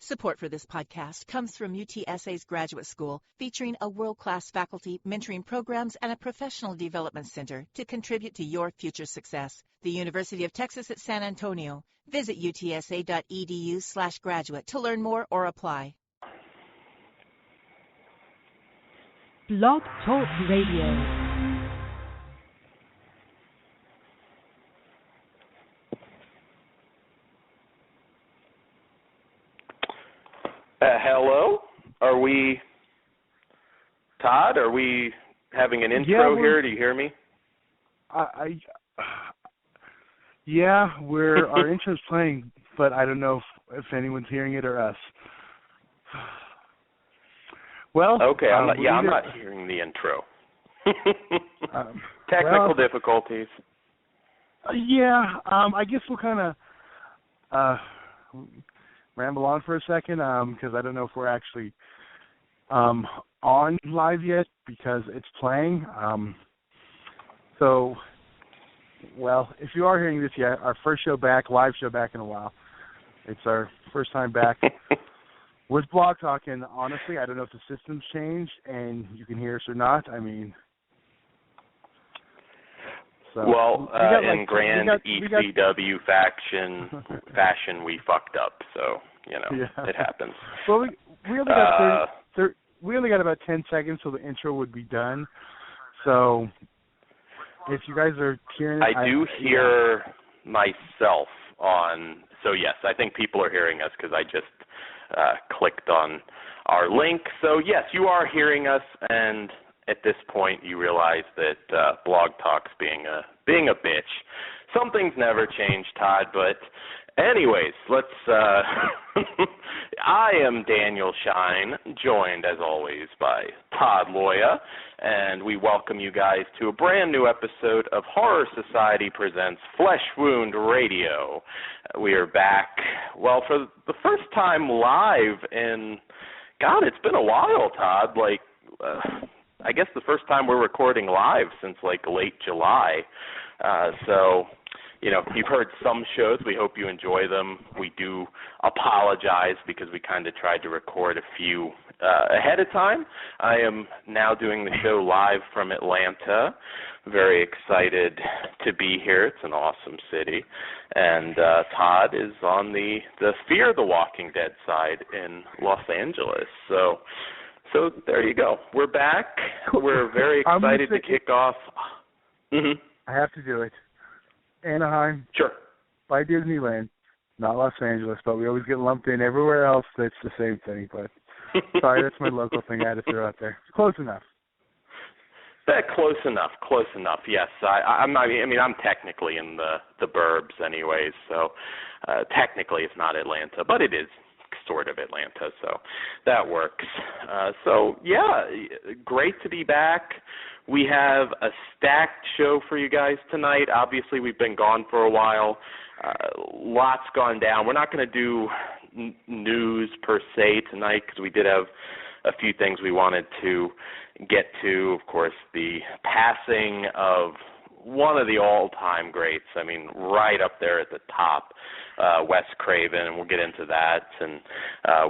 Support for this podcast comes from UTSA's Graduate School, featuring a world-class faculty, mentoring programs, and a professional development center to contribute to your future success. The University of Texas at San Antonio. Visit utsa.edu/graduate to learn more or apply. Blog Talk Radio. Hello? Are we, Todd, are we having an intro here? Do you hear me? Our intro's playing, but I don't know if anyone's hearing it or us. Well, okay, I'm not hearing the intro. Technical difficulties. I guess we'll kind of ramble on for a second, because I don't know if we're actually on live yet, because it's playing. If you are hearing this, our first show back, live show back in a while. It's our first time back with Blog Talk, and honestly, I don't know if the system's changed and you can hear us or not. I mean... in grand ECW fashion, we fucked up, so, it happens. Well, we only got about 10 seconds till the intro would be done, so if you guys are hearing it... I do hear myself on, so yes, I think people are hearing us because I just clicked on our link. So yes, you are hearing us, and at this point, you realize that Blog Talk's being a bitch. Some things never change, Todd, but anyways, let's... I am Daniel Shine, joined, as always, by Todd Loya, and we welcome you guys to a brand new episode of Horror Society Presents Flesh Wound Radio. We are back, for the first time live in... God, it's been a while, Todd, I guess the first time we're recording live since late July. You've heard some shows. We hope you enjoy them. We do apologize because we kind of tried to record a few ahead of time. I am now doing the show live from Atlanta. Very excited to be here. It's an awesome city. And Todd is on the Fear the Walking Dead side in Los Angeles. So there you go. We're back. We're very excited to kick off. Mm-hmm. I have to do it. Anaheim. Sure. By Disneyland. Not Los Angeles, but we always get lumped in everywhere else. That's the same thing. But sorry, that's my local thing I had to throw out there. Close enough. Close enough. Yes, I'm not. I mean, I'm technically in the burbs, anyways. So technically, it's not Atlanta, but it is sort of Atlanta, so that works. Great to be back. We have a stacked show for you guys tonight. Obviously, we've been gone for a while. Lots gone down. We're not going to do news per se tonight because we did have a few things we wanted to get to. Of course, the passing of one of the all-time greats, I mean, right up there at the top, Wes Craven, and we'll get into that. And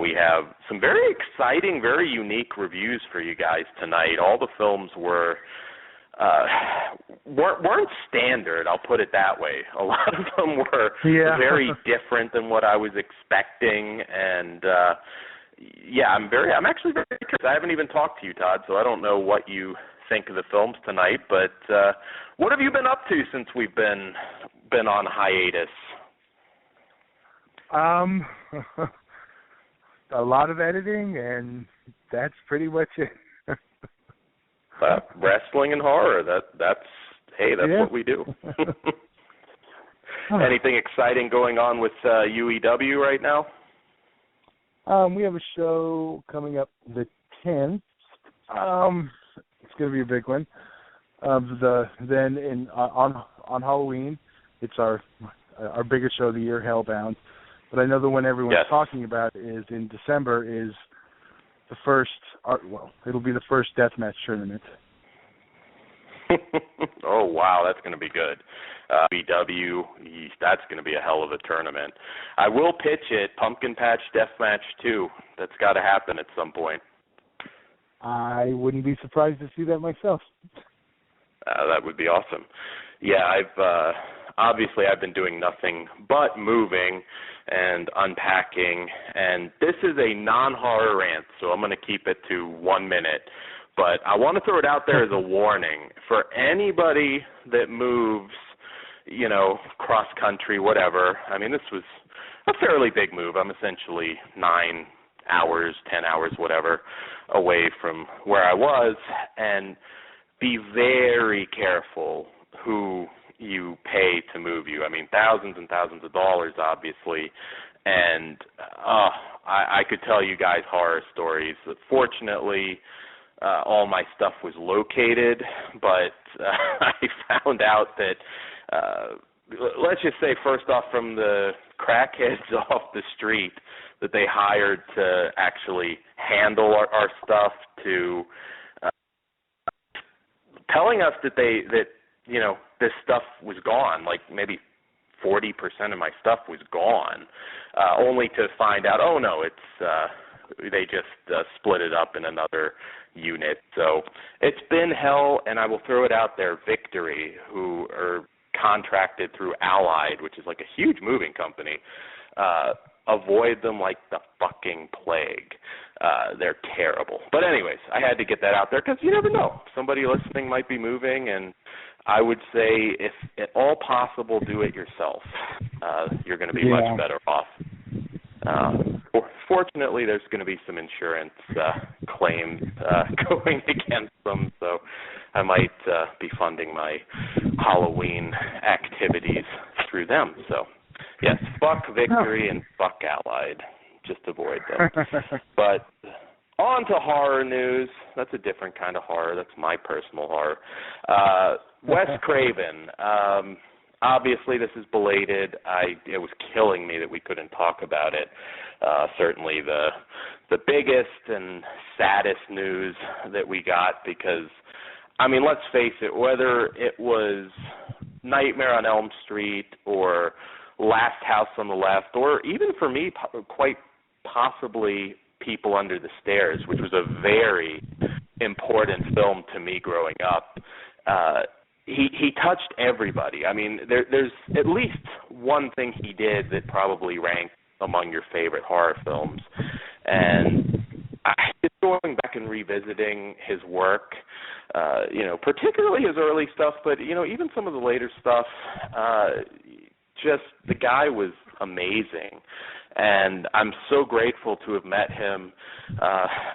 we have some very exciting, very unique reviews for you guys tonight. All the films weren't standard, I'll put it that way. A lot of them were very different than what I was expecting, and I'm actually very curious. I haven't even talked to you, Todd, so I don't know what you think of the films tonight, but what have you been up to since we've been on hiatus? A lot of editing, and that's pretty much it. Wrestling and horror, that's what we do. Anything exciting going on with UEW right now? We have a show coming up the 10th. It's going to be a big one. On Halloween, it's our biggest show of the year, Hellbound. But I know the one everyone's talking about is in December is the first. It'll be the first deathmatch tournament. Oh, wow, that's going to be good. BW, that's going to be a hell of a tournament. I will pitch it, Pumpkin Patch Deathmatch 2. That's got to happen at some point. I wouldn't be surprised to see that myself. That would be awesome. Yeah, I've been doing nothing but moving and unpacking, and this is a non-horror rant, so I'm going to keep it to 1 minute. But I want to throw it out there as a warning for anybody that moves, cross country, whatever. I mean, this was a fairly big move. I'm essentially 9 hours, 10 hours, whatever, away from where I was, and be very careful who you pay to move you. I mean, thousands and thousands of dollars, obviously, and I could tell you guys horror stories. Fortunately, all my stuff was located, but I found out that, let's just say, first off, from the crackheads off the street that they hired to actually handle our stuff, to telling us that this stuff was gone, like maybe 40% of my stuff was gone, only to find out, oh no, it's they just split it up in another unit. So it's been hell, and I will throw it out there, Victory, who are contracted through Allied, which is like a huge moving company, avoid them like the fucking plague. They're terrible. But anyways, I had to get that out there because you never know. Somebody listening might be moving, and I would say if at all possible, do it yourself. You're going to be much better off. Fortunately, there's going to be some insurance claims going against them, so I might be funding my Halloween activities through them. So, yes, fuck Victory and fuck Allied. Just avoid them. But on to horror news. That's a different kind of horror. That's my personal horror. Wes Craven. Obviously, this is belated. It was killing me that we couldn't talk about it. Certainly the biggest and saddest news that we got, because, I mean, let's face it, whether it was Nightmare on Elm Street or Last House on the Left, or even for me, quite possibly People Under the Stairs, which was a very important film to me growing up, he touched everybody. I mean, there's at least one thing he did that probably ranked among your favorite horror films. And just going back and revisiting his work, particularly his early stuff, but, even some of the later stuff, just the guy was amazing. And I'm so grateful to have met him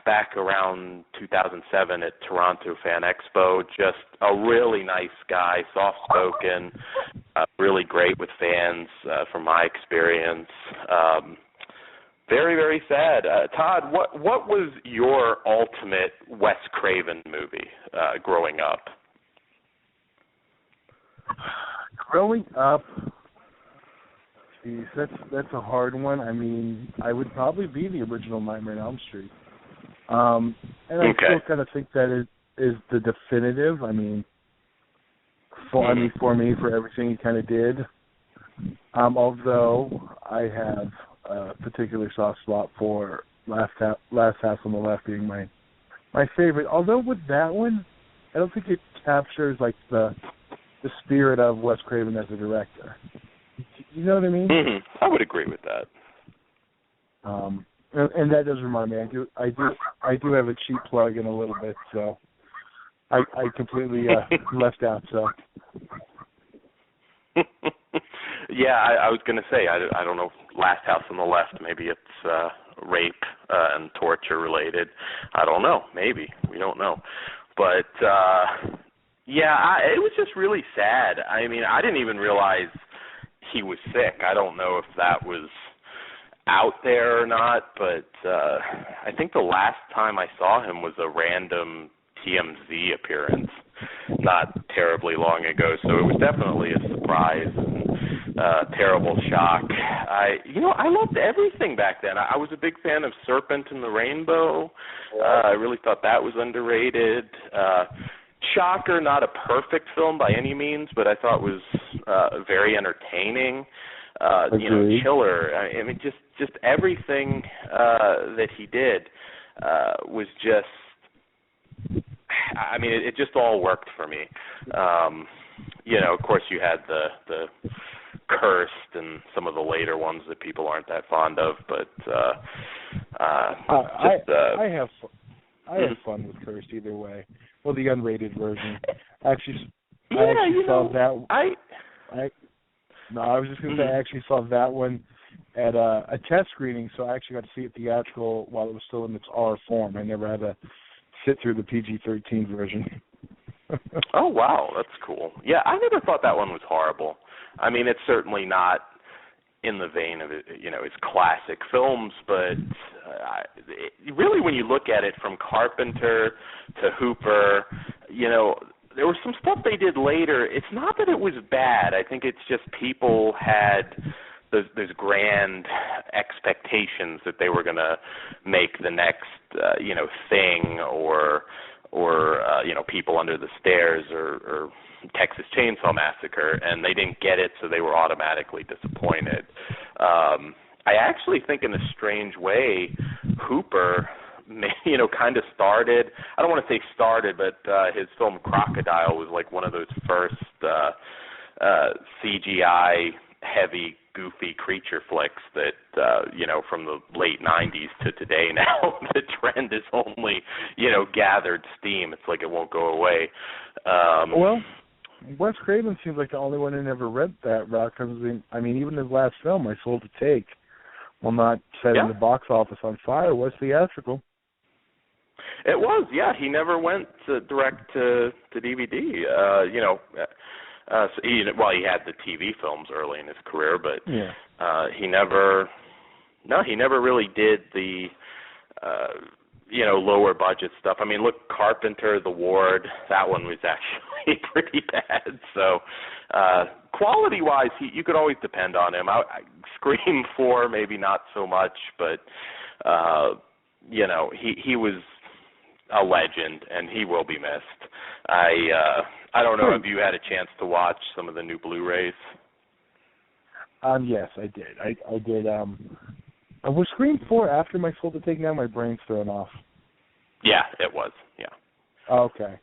back around 2007 at Toronto Fan Expo. Just a really nice guy, soft-spoken, really great with fans from my experience. Very, very sad. Todd, what was your ultimate Wes Craven movie growing up? Growing up, geez, that's a hard one. I mean, I would probably be the original Nightmare on Elm Street. And I still kind of think that is the definitive. I mean, for me, for everything he kind of did. Although I have a particular soft spot for Last House on the Left being my favorite. Although with that one, I don't think it captures like the spirit of Wes Craven as a director. You know what I mean? Mm-hmm. I would agree with that. And that does remind me. I do have a cheap plug in a little bit, so I completely left out. So. Yeah, I was going to say, I don't know, Last House on the Left, maybe it's rape and torture related. I don't know, maybe. We don't know. But, it was just really sad. I mean, I didn't even realize he was sick. I don't know if that was out there or not, but I think the last time I saw him was a random TMZ appearance not terribly long ago, so it was definitely a surprise and terrible shock. I loved everything back then. I was a big fan of Serpent and the Rainbow. I really thought that was underrated. shocker, not a perfect film by any means, but I thought was very entertaining. Chiller. I mean, just everything that he did was just. I mean, it just all worked for me. Of course, you had the Cursed and some of the later ones that people aren't that fond of, but I have fun with Cursed either way. Well, the unrated version. I saw that. I was just going to say I actually saw that one at a test screening, so I actually got to see it theatrical while it was still in its R form. I never had to sit through the PG-13 version. Oh, wow, that's cool. Yeah, I never thought that one was horrible. I mean, it's certainly not in the vein of his classic films, but really when you look at it from Carpenter to Hooper, there was some stuff they did later. It's not that it was bad. I think it's just people had those grand expectations that they were going to make the next, thing or People Under the Stairs or Texas Chainsaw Massacre, and they didn't get it, so they were automatically disappointed. I actually think in a strange way, Hooper kind of started, I don't want to say started, but his film Crocodile was like one of those first CGI-heavy, goofy creature flicks that, from the late 90s to today now, the trend is only, gathered steam. It's like it won't go away. Well, Wes Craven seems like the only one who never read that route, because, even his last film, I Sold to Take, while not setting the box office on fire, was theatrical. It was, yeah. He never went direct to DVD. He had the TV films early in his career, but he never really did the lower budget stuff. I mean, look, Carpenter, The Ward, that one was actually pretty bad. So quality wise, you could always depend on him. Scream 4 maybe not so much, but he was a legend, and he will be missed. I don't know if you had a chance to watch some of the new Blu-rays. Yes, I did. I did. Was Scream 4 after my Soul to Take? Now my brain's thrown off. Yeah, it was. Yeah. Okay.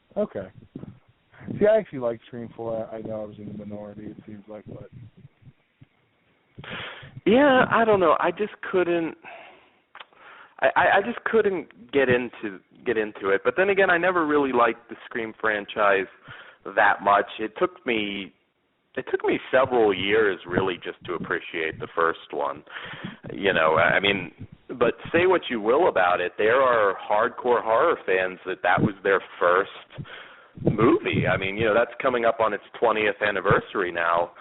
See, I actually liked Scream 4. I know I was in the minority, it seems like, but. Yeah, I don't know. I just couldn't. I just couldn't get into it. But then again, I never really liked the Scream franchise that much. It took me several years really just to appreciate the first one. But say what you will about it, there are hardcore horror fans that was their first movie. That's coming up on its 20th anniversary now.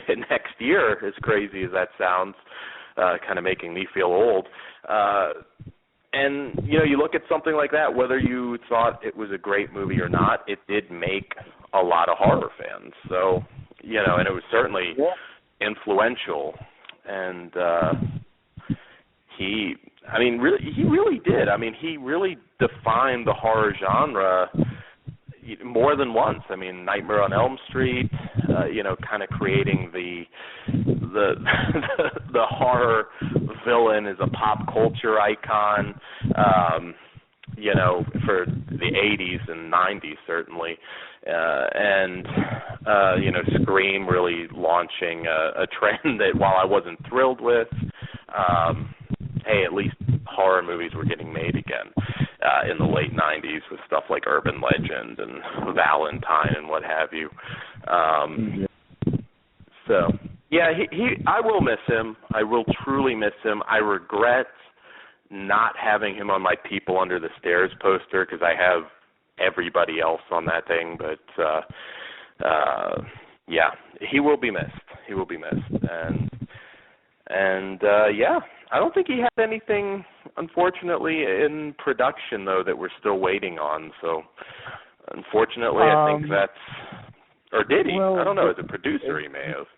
Next year, as crazy as that sounds, kind of making me feel old. And, you look at something like that, whether you thought it was a great movie or not, it did make a lot of horror fans. So, and it was certainly influential. And he really did. He really defined the horror genre more than once. Nightmare on Elm Street, kind of creating the horror villain as a pop culture icon, for the 80s and 90s certainly, and Scream really launching a trend that while I wasn't thrilled with, hey, at least horror movies were getting made again in the late 90s with stuff like Urban Legend and Valentine and what have you. So, yeah, I will miss him. I will truly miss him. I regret not having him on my People Under the Stairs poster because I have everybody else on that thing. But, yeah, he will be missed. He will be missed. And yeah, I don't think he had anything, unfortunately, in production, though, that we're still waiting on. So, unfortunately, I think that's... Or did he? Well, I don't know. As a producer, he may have.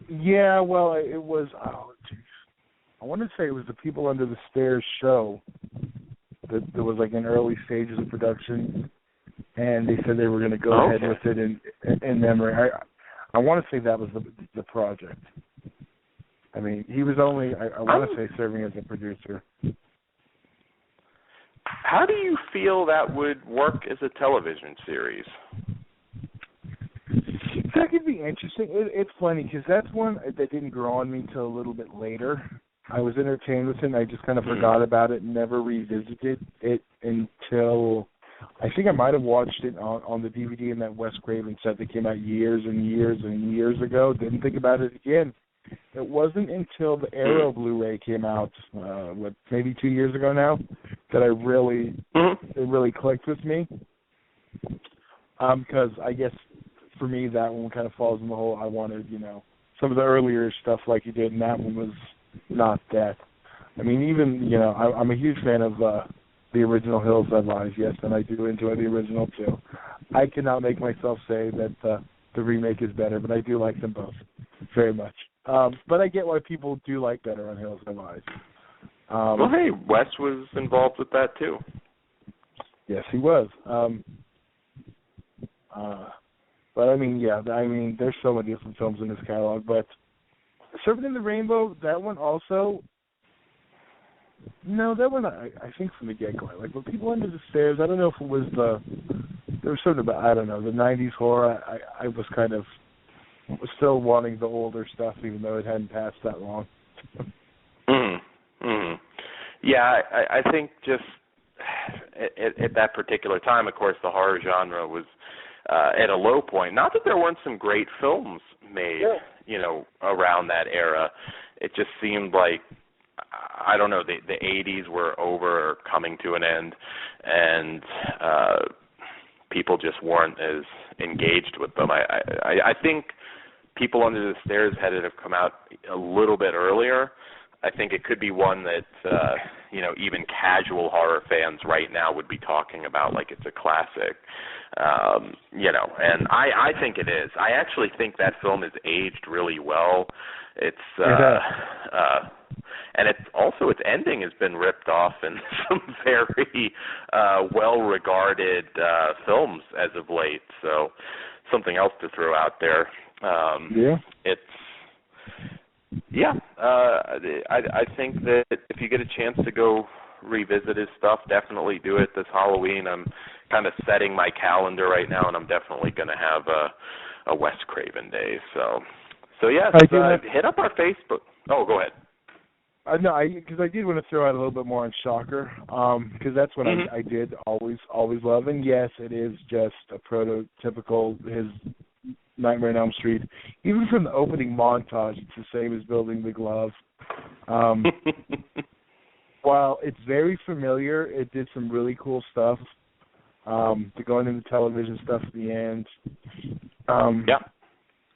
Yeah, well, it was... Oh, geez. I want to say it was the People Under the Stairs show that was like in early stages of production. and they said they were going to go ahead with it in memory. I want to say that was the project. I mean, he was only, I want to say, serving as a producer. How do you feel that would work as a television series? That could be interesting. It's funny because that's one that didn't grow on me until a little bit later. I was entertained with it, and I just kind of forgot about it and never revisited it until I think I might have watched it on the DVD in that Wes Craven set that came out years and years and years ago. Didn't think about it again. It wasn't until the Arrow Blu-ray came out, maybe 2 years ago now, that it really clicked with me. Because I guess for me that one kind of falls in the whole I wanted, some of the earlier stuff like you did, and that one was not that. I mean, even, I'm a huge fan of the original Hills That Lies, yes, and I do enjoy the original too. I cannot make myself say that the remake is better, but I do like them both very much. But I get why people do like better on Hills That Lies. Well, hey, Wes was involved with that too. Yes, he was. But I mean, there's so many different films in this catalog. But Serpent in the Rainbow, that one also. No, that one I think from the get-go. Like when people under the stairs, I don't know if it was there was something about, I don't know, the '90s horror. I was kind of still wanting the older stuff, even though it hadn't passed that long. Yeah, I think just at that particular time, of course, the horror genre was at a low point. Not that there weren't some great films made, around that era. It just seemed like, I don't know, the 80s were over or coming to an end, and people just weren't as engaged with them. I think People Under the Stairs had it have come out a little bit earlier. I think it could be one that, even casual horror fans right now would be talking about like it's a classic, and I think it is. I actually think that film is aged really well. It's, and its ending has been ripped off in some very well-regarded films as of late, so something else to throw out there. I think that if you get a chance to go revisit his stuff, definitely do it this Halloween. I'm kind of setting my calendar right now, and I'm definitely going to have a Wes Craven day. So yes, hit up our Facebook. Oh, go ahead. No, because I did want to throw out a little bit more on Shocker, because that's what I did always love. And yes, it is just a prototypical his Nightmare on Elm Street. Even from the opening montage, it's the same as Building the Glove. While it's very familiar, it did some really cool stuff. To going into television stuff at the end.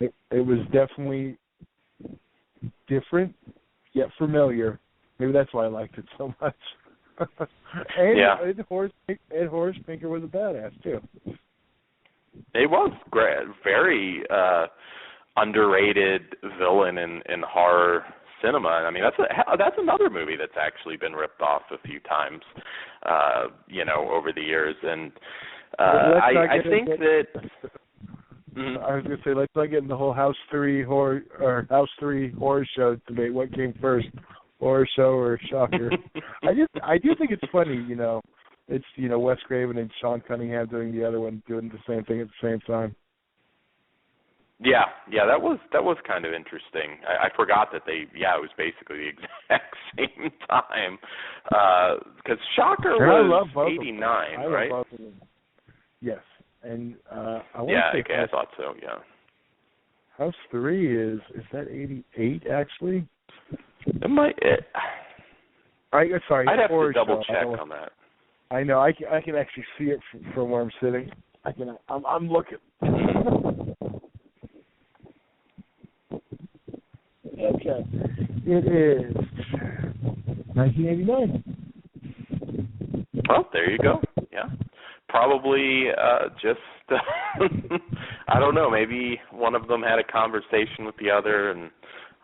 It was definitely different, yet familiar. Maybe that's why I liked it so much. And Horace Pinker was a badass too. It was great, very underrated villain in horror cinema. I mean, that's another movie that's actually been ripped off a few times, over the years. And I think that. I was going to say, let's not get in the whole House 3 horror show debate. What came first, horror show or Shocker? I do think it's funny, It's, Wes Craven and Sean Cunningham doing the other one, doing the same thing at the same time. Yeah, that was kind of interesting. I forgot that it was basically the exact same time. Because Shocker was 89, right? I love both of them. Yes, and I thought so. Yeah. House 3 is that 88 actually? It might. Sorry, I'd have to double check on that. I know. I can actually see it from where I'm sitting. I'm looking. Okay. It is 1989. Well, there you go. Yeah. Probably just, I don't know, maybe one of them had a conversation with the other, and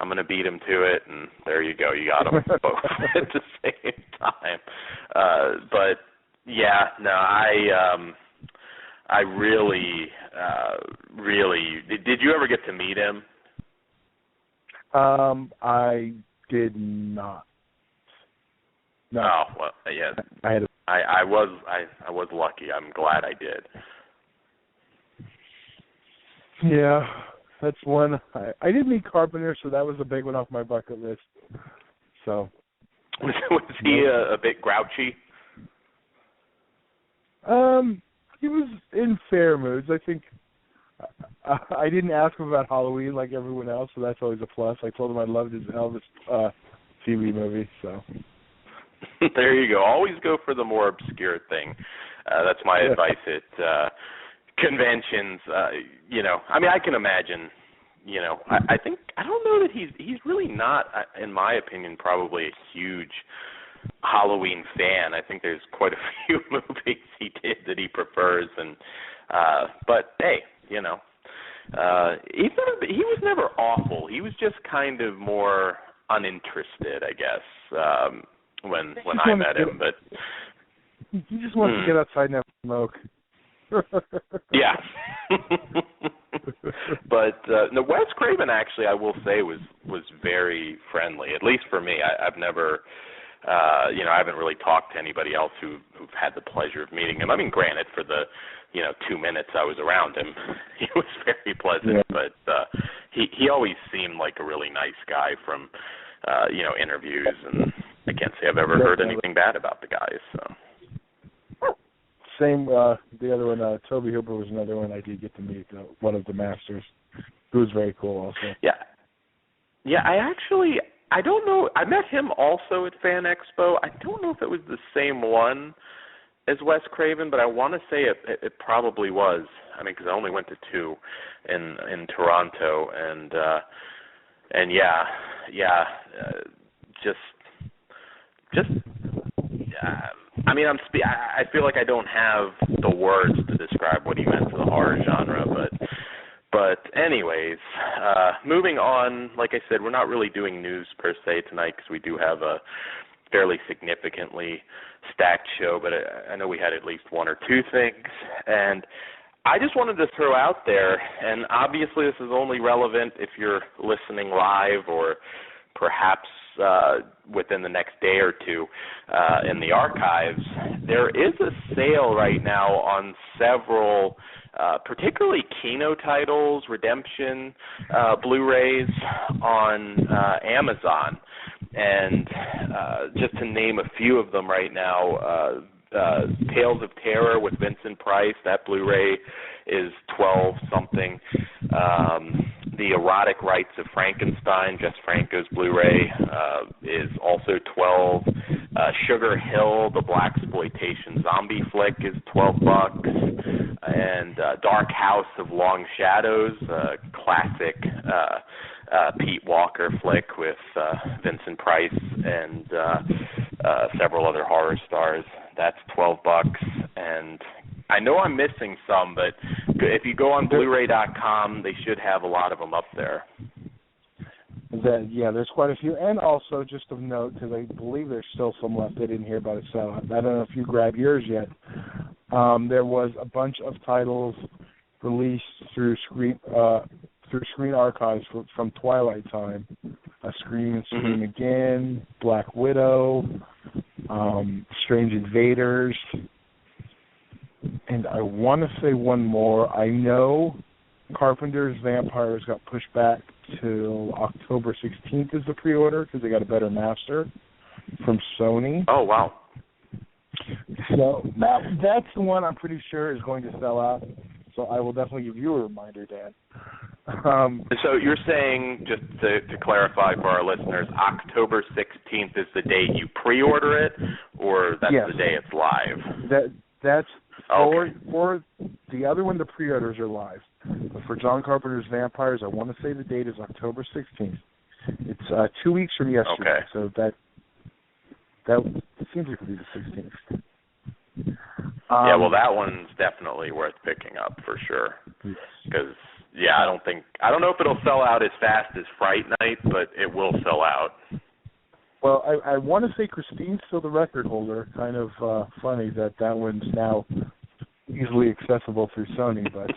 I'm going to beat him to it, and there you go. You got them both at the same time. But, yeah, no, I really, did you ever get to meet him? I did not. No. Oh, well, yeah. I was lucky. I'm glad I did. Yeah, that's one. I did meet Carpenter, so that was a big one off my bucket list. So. Was he a bit grouchy? He was in fair moods. I think I didn't ask him about Halloween like everyone else, so that's always a plus. I told him I loved his Elvis TV movie, so. There you go. Always go for the more obscure thing. That's my advice at conventions. I mean, I can imagine. I think I don't know that he's really not, in my opinion, probably a huge Halloween fan. I think there's quite a few movies he did that he prefers, and but hey, he was never awful. He was just kind of more uninterested, I guess, when I met him. But he just wants to get outside and have smoke. Yeah. But no, Wes Craven actually, I will say, was very friendly. At least for me, I've never, I haven't really talked to anybody else who've had the pleasure of meeting him. I mean, granted, for the 2 minutes I was around him, he was very pleasant. Yeah. But he always seemed like a really nice guy from interviews, and I can't say I've ever heard anything bad about the guy. So. Same, the other one, Toby Hooper was another one I did get to meet, one of the masters, who was very cool also. Yeah. Yeah, I don't know, I met him also at Fan Expo. I don't know if it was the same one as Wes Craven, but I want to say it probably was. I mean, because I only went to 2 in Toronto, and I mean, I feel like I don't have the words to describe what he meant to the horror genre, but anyways, moving on. Like I said, we're not really doing news per se tonight because we do have a fairly significantly stacked show, but I know we had at least 1 or 2 things, and I just wanted to throw out there, and obviously this is only relevant if you're listening live or perhaps within the next day or 2 in the archives. There is a sale right now on several, particularly Kino titles, Redemption, Blu-rays on Amazon. And just to name a few of them right now, Tales of Terror with Vincent Price, that Blu-ray is $12-something. The Erotic Rites of Frankenstein, Jess Franco's Blu-ray, is also $12. Sugar Hill, the blaxploitation zombie flick, is $12. And Dark House of Long Shadows, classic Pete Walker flick with Vincent Price and several other horror stars. That's $12. And I know I'm missing some, but if you go on Blu-ray.com, they should have a lot of them up there. There's quite a few. And also, just of note, because I believe there's still some left I didn't hear about it, so I don't know if you grabbed yours yet. There was a bunch of titles released through Screen Archives from Twilight Time. Scream and Scream Again, Black Widow, Strange Invaders, and I want to say one more. I know Carpenter's Vampires got pushed back till October 16th is the pre-order because they got a better master from Sony. Oh, wow. So that's the one I'm pretty sure is going to sell out. So I will definitely give you a reminder, Dan. So you're saying, just to clarify for our listeners, October 16th is the date you pre-order it, or that's the day it's live? That's for the other one, the pre-orders are live. But for John Carpenter's Vampires, I want to say the date is October 16th. It's 2 weeks from yesterday, so that seems like it would be the 16th. Yeah, well, that one's definitely worth picking up for sure. Because I don't know if it'll sell out as fast as Fright Night, but it will sell out. Well, I want to say Christine's still the record holder. Kind of funny that one's now easily accessible through Sony, but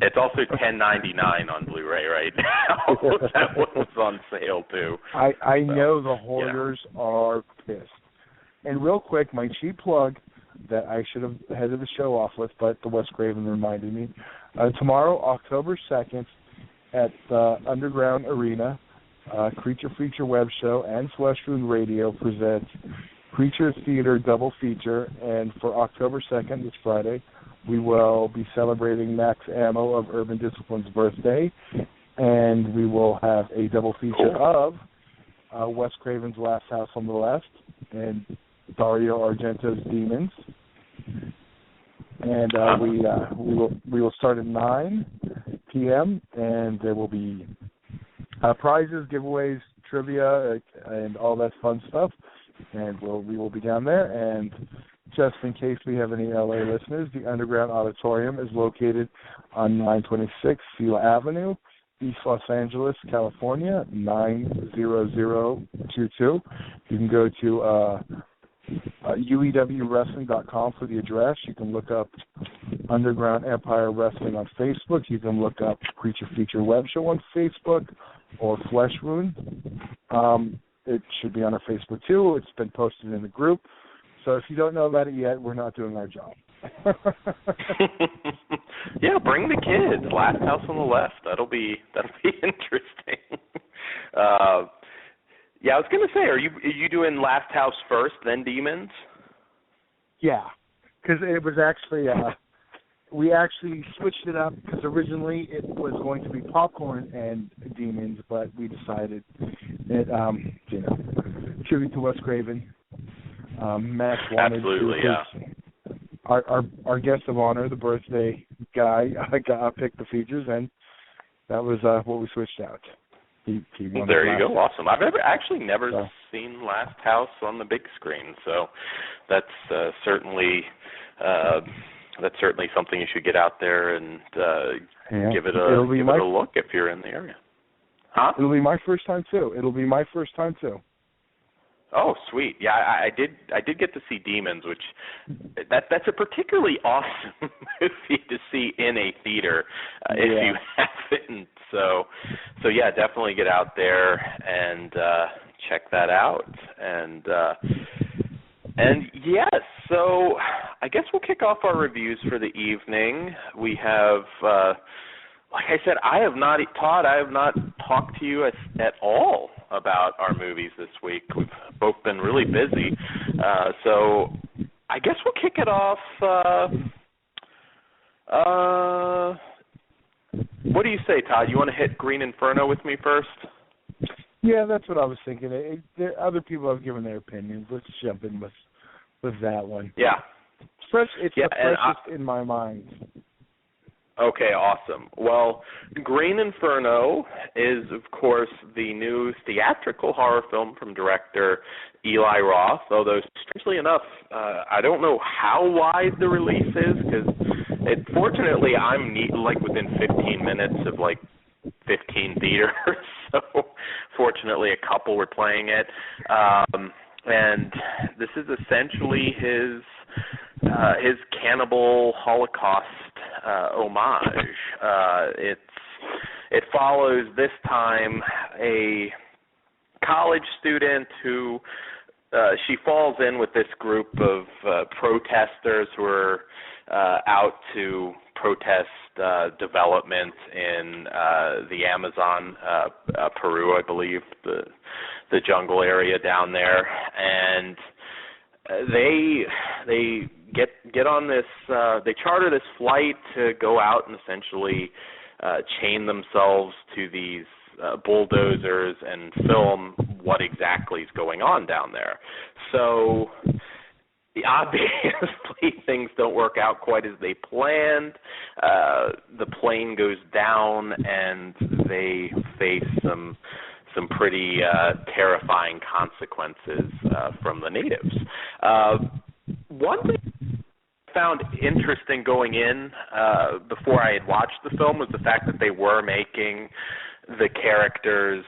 it's also $10.99 on Blu-ray right now. That one was on sale too. I know the hoarders are pissed. And real quick, my cheap plug that I should have headed the show off with, but the Wes Craven reminded me. Tomorrow, October 2nd, at the Underground Arena, Creature Feature Web Show and Flesh Wound Radio presents Creature Theater Double Feature, and for October 2nd, this Friday, we will be celebrating Max Ammo of Urban Discipline's birthday, and we will have a double feature of Wes Craven's Last House on the Left and Dario Argento's Demons. And we will start at 9 p.m., and there will be prizes, giveaways, trivia, and all that fun stuff. And we will be down there. And just in case we have any LA listeners, the Underground Auditorium is located on 926 Sela Avenue, East Los Angeles, California, 90022. You can go to uewrestling.com for the address. You can look up Underground Empire Wrestling on Facebook. You can look up Creature Feature Web Show on Facebook or Flesh Wound. It should be on our Facebook too. It's been posted in the group. So if you don't know about it yet, we're not doing our job. Yeah, bring the kids. Last House on the Left. That'll be interesting. Yeah, I was gonna say, are you doing Last House first, then Demons? Yeah, because it was actually we actually switched it up because originally it was going to be Popcorn and Demons, but we decided that tribute to Wes Craven. Max wanted absolutely, to. Our guest of honor, the birthday guy, picked the features, and that was what we switched out. There you go, awesome. I've never seen Last House on the big screen, so that's certainly something you should get out there and give it a look if you're in the area. Huh? It'll be my first time too. Oh, sweet. Yeah, I did get to see Demons, which that's a particularly awesome movie to see in a theater if you haven't. So yeah, definitely get out there and check that out. And yes, so I guess we'll kick off our reviews for the evening. We have like I said, Todd, I have not talked to you at all about our movies this week. We've both been really busy. So I guess we'll kick it off. What do you say, Todd? You want to hit Green Inferno with me first? Yeah, that's what I was thinking. Other people have given their opinions. Let's jump in with that one. Yeah. It's the freshest in my mind. Okay, awesome. Well, Green Inferno is, of course, the new theatrical horror film from director Eli Roth, although strangely enough, I don't know how wide the release is, because fortunately I'm within 15 minutes of 15 theaters, so fortunately a couple were playing it. And this is essentially his cannibal Holocaust homage. It follows this time a college student who she falls in with this group of protesters who are out to protest development in the Amazon, Peru, I believe, the jungle area down there, and they get on this. They charter this flight to go out and essentially chain themselves to these bulldozers and film what exactly is going on down there. So obviously things don't work out quite as they planned. The plane goes down and they face some pretty terrifying consequences from the natives. One thing I found interesting going in before I had watched the film was the fact that they were making the characters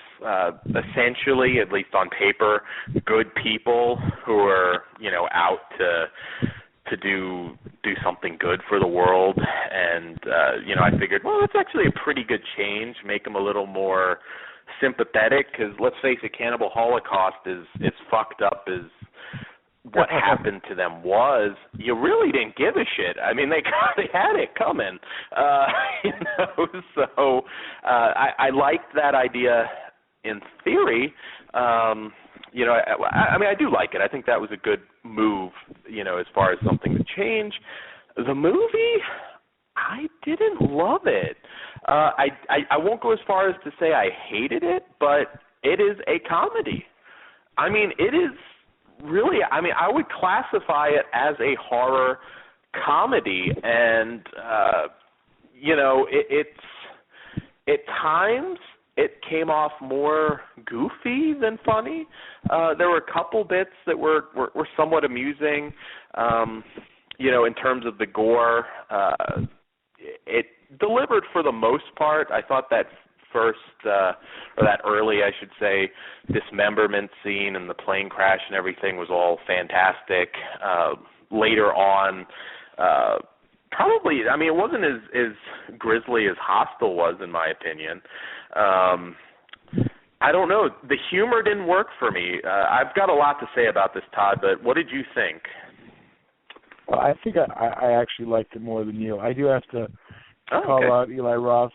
essentially, at least on paper, good people who are, out to do do something good for the world. And, I figured, well, that's actually a pretty good change, make them a little more sympathetic, because let's face it, Cannibal Holocaust is as fucked up as what happened to them was. You really didn't give a shit. I mean, they had it coming, so I liked that idea in theory. I mean, I do like it. I think that was a good move, as far as something to change. The movie, I didn't love it. I won't go as far as to say I hated it, but it is a comedy. I mean, it is really, I would classify it as a horror comedy, and, it's, at times, it came off more goofy than funny. There were a couple bits that were somewhat amusing, in terms of the gore. It delivered for the most part. I thought that first, or that early, I should say, dismemberment scene and the plane crash and everything was all fantastic. Later on, probably, it wasn't as grisly as Hostel was, in my opinion. I don't know. The humor didn't work for me. I've got a lot to say about this, Todd, but what did you think? Well, I think I actually liked it more than you. I do have to call out Eli Roth,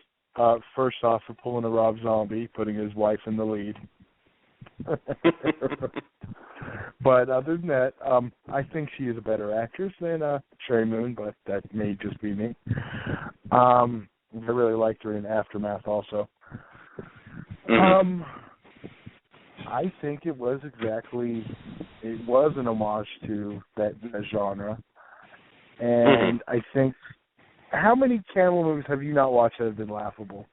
first off, for pulling a Rob Zombie, putting his wife in the lead. But other than that, I think she is a better actress than Sherry Moon, but that may just be me. I really liked her in Aftermath also. I think it was an homage to that genre. And I think, how many cannibal movies have you not watched that have been laughable?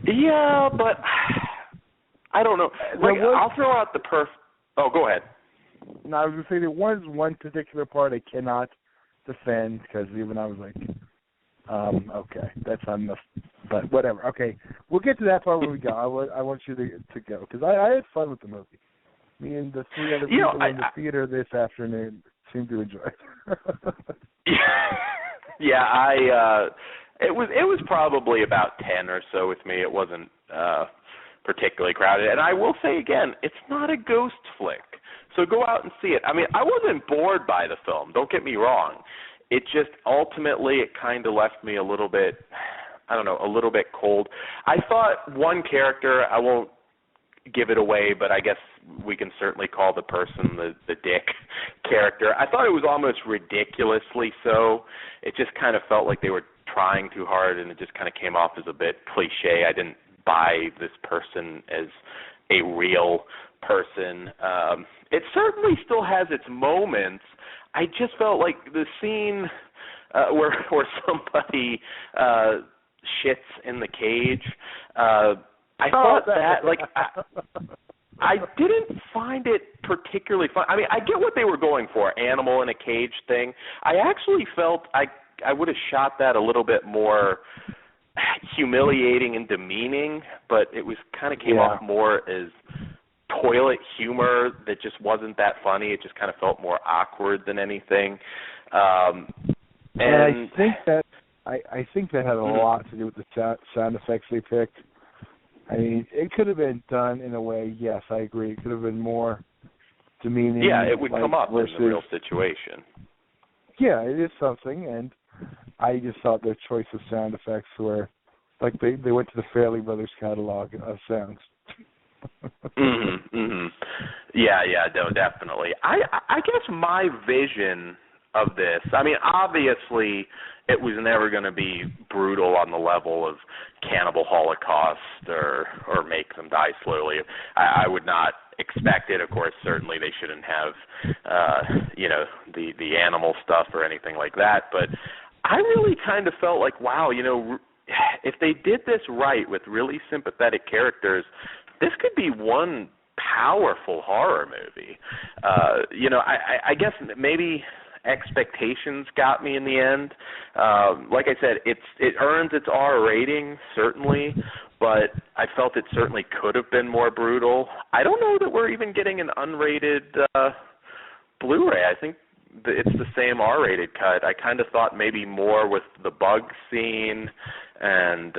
Yeah, but I don't know. I'll throw out the Oh, go ahead. No, I was going to say there was one particular part I cannot defend, because even I was like, okay, that's not enough. But whatever. Okay, we'll get to that part when we go. I want you to go, because I had fun with the movie. Me and the three other people in the theater this afternoon seemed to enjoy it. Yeah, it was probably about 10 or so with me. It wasn't particularly crowded. And I will say again, it's not a ghost flick. So go out and see it. I wasn't bored by the film. Don't get me wrong. It just ultimately it kind of left me a little bit, a little bit cold. I thought one character, I won't give it away, but I guess we can certainly call the person the dick character. I thought it was almost ridiculously so. It just kind of felt like they were trying too hard, and it just kind of came off as a bit cliche. I didn't buy this person as a real person. It certainly still has its moments. I just felt like the scene where somebody shits in the cage, I thought that, I didn't find it particularly fun. I get what they were going for, animal in a cage thing. I actually felt I would have shot that a little bit more humiliating and demeaning, but it was kind of came off more as toilet humor that just wasn't that funny. It just kind of felt more awkward than anything. And I think that had a lot to do with the sound effects they picked. It could have been done in a way, yes, I agree. It could have been more demeaning. Yeah, it would come up in the real situation. Yeah, it is something, and I just thought their choice of sound effects were, like they went to the Fairley Brothers catalog of sounds. Yeah, no, definitely. I guess my vision of this, obviously it was never going to be brutal on the level of Cannibal Holocaust or Make Them Die Slowly. I would not expect it. Of course, certainly they shouldn't have, the animal stuff or anything like that. But I really kind of felt like, wow, if they did this right with really sympathetic characters, this could be one powerful horror movie. I guess maybe expectations got me in the end. Like I said, it earns its R rating, certainly, but I felt it certainly could have been more brutal. I don't know that we're even getting an unrated Blu-ray. I think it's the same R-rated cut. I kind of thought maybe more with the bug scene, and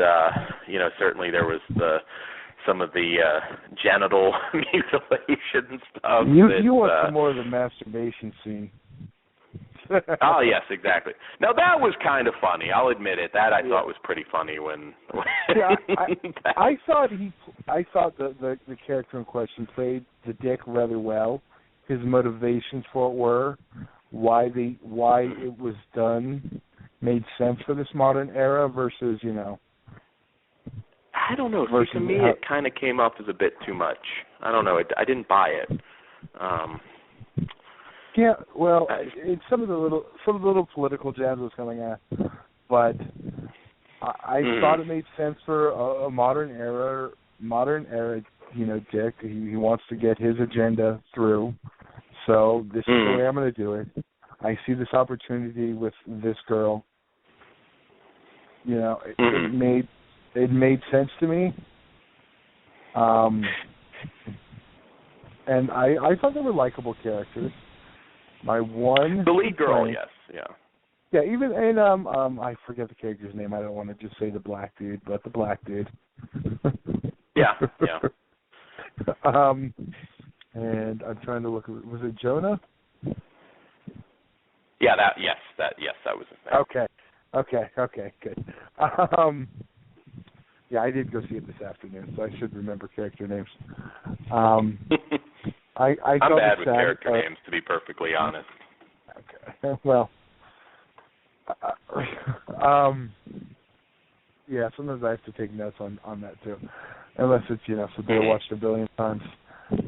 certainly there was some of the genital mutilation stuff. You want some more of the masturbation scene. Oh yes, exactly. Now that was kind of funny. I'll admit it. That I thought was pretty funny when. Yeah, I thought the character in question played the dick rather well. His motivations for it were why it was done made sense for this modern era versus I don't know. See, to me, it kind of came off as a bit too much. I don't know. I didn't buy it. Yeah, well, it's some of the little political jabs was coming at, but I thought it made sense for a modern era, Dick. He wants to get his agenda through, so this is the way I'm going to do it. I see this opportunity with this girl. It made sense to me. And I thought they were likable characters. The lead girl, yes, yeah. Yeah, even and I forget the character's name. I don't want to just say the black dude, but the black dude. Yeah. And I'm trying to look. Was it Jonah? Yeah, that was his name. Okay, good. Yeah, I did go see it this afternoon, so I should remember character names. I'm bad with character names, to be perfectly honest. Okay. Well, yeah, sometimes I have to take notes on that too, unless it's something I watched a billion times.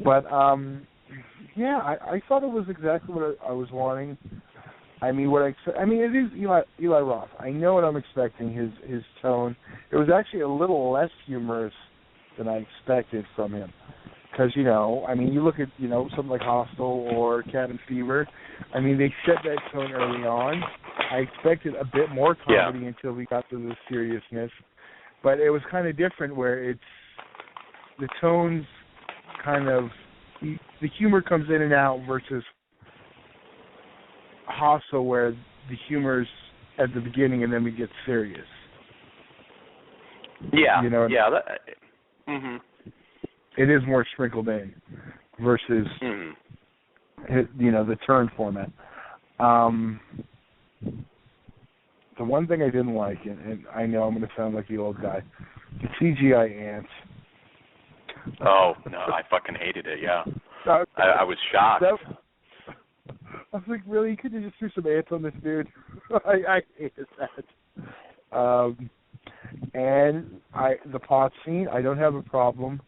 But yeah, I thought it was exactly what I was wanting. I mean, it is Eli Roth. I know what I'm expecting. His tone. It was actually a little less humorous than I expected from him. Because, you look at, something like Hostel or Cabin Fever. I mean, they set that tone early on. I expected a bit more comedy until we got to the seriousness. But it was kind of different where the tones kind of, the humor comes in and out versus Hostel where the humor's at the beginning and then we get serious. Yeah, It is more sprinkled in versus, the turn format. The one thing I didn't like, and I know I'm going to sound like the old guy, the CGI ants. Oh, no, I fucking hated it, yeah. I was shocked. I was like, really? You could have just threw some ants on this dude? I hated that. And the pot scene, I don't have a problem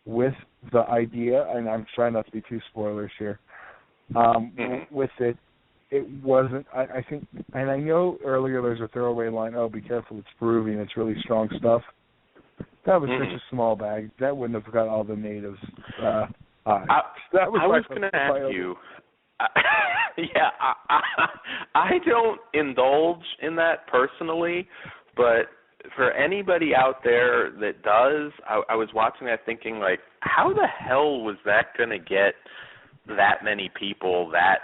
with the idea, and I'm trying not to be too spoilers here. With it wasn't. I think, and I know earlier there's a throwaway line. Oh, be careful! It's Peruvian. It's really strong stuff. That was such a small bag. That wouldn't have got all the natives. I was going to ask you. I don't indulge in that personally, but for anybody out there that does, I was watching that thinking, like, how the hell was that going to get that many people that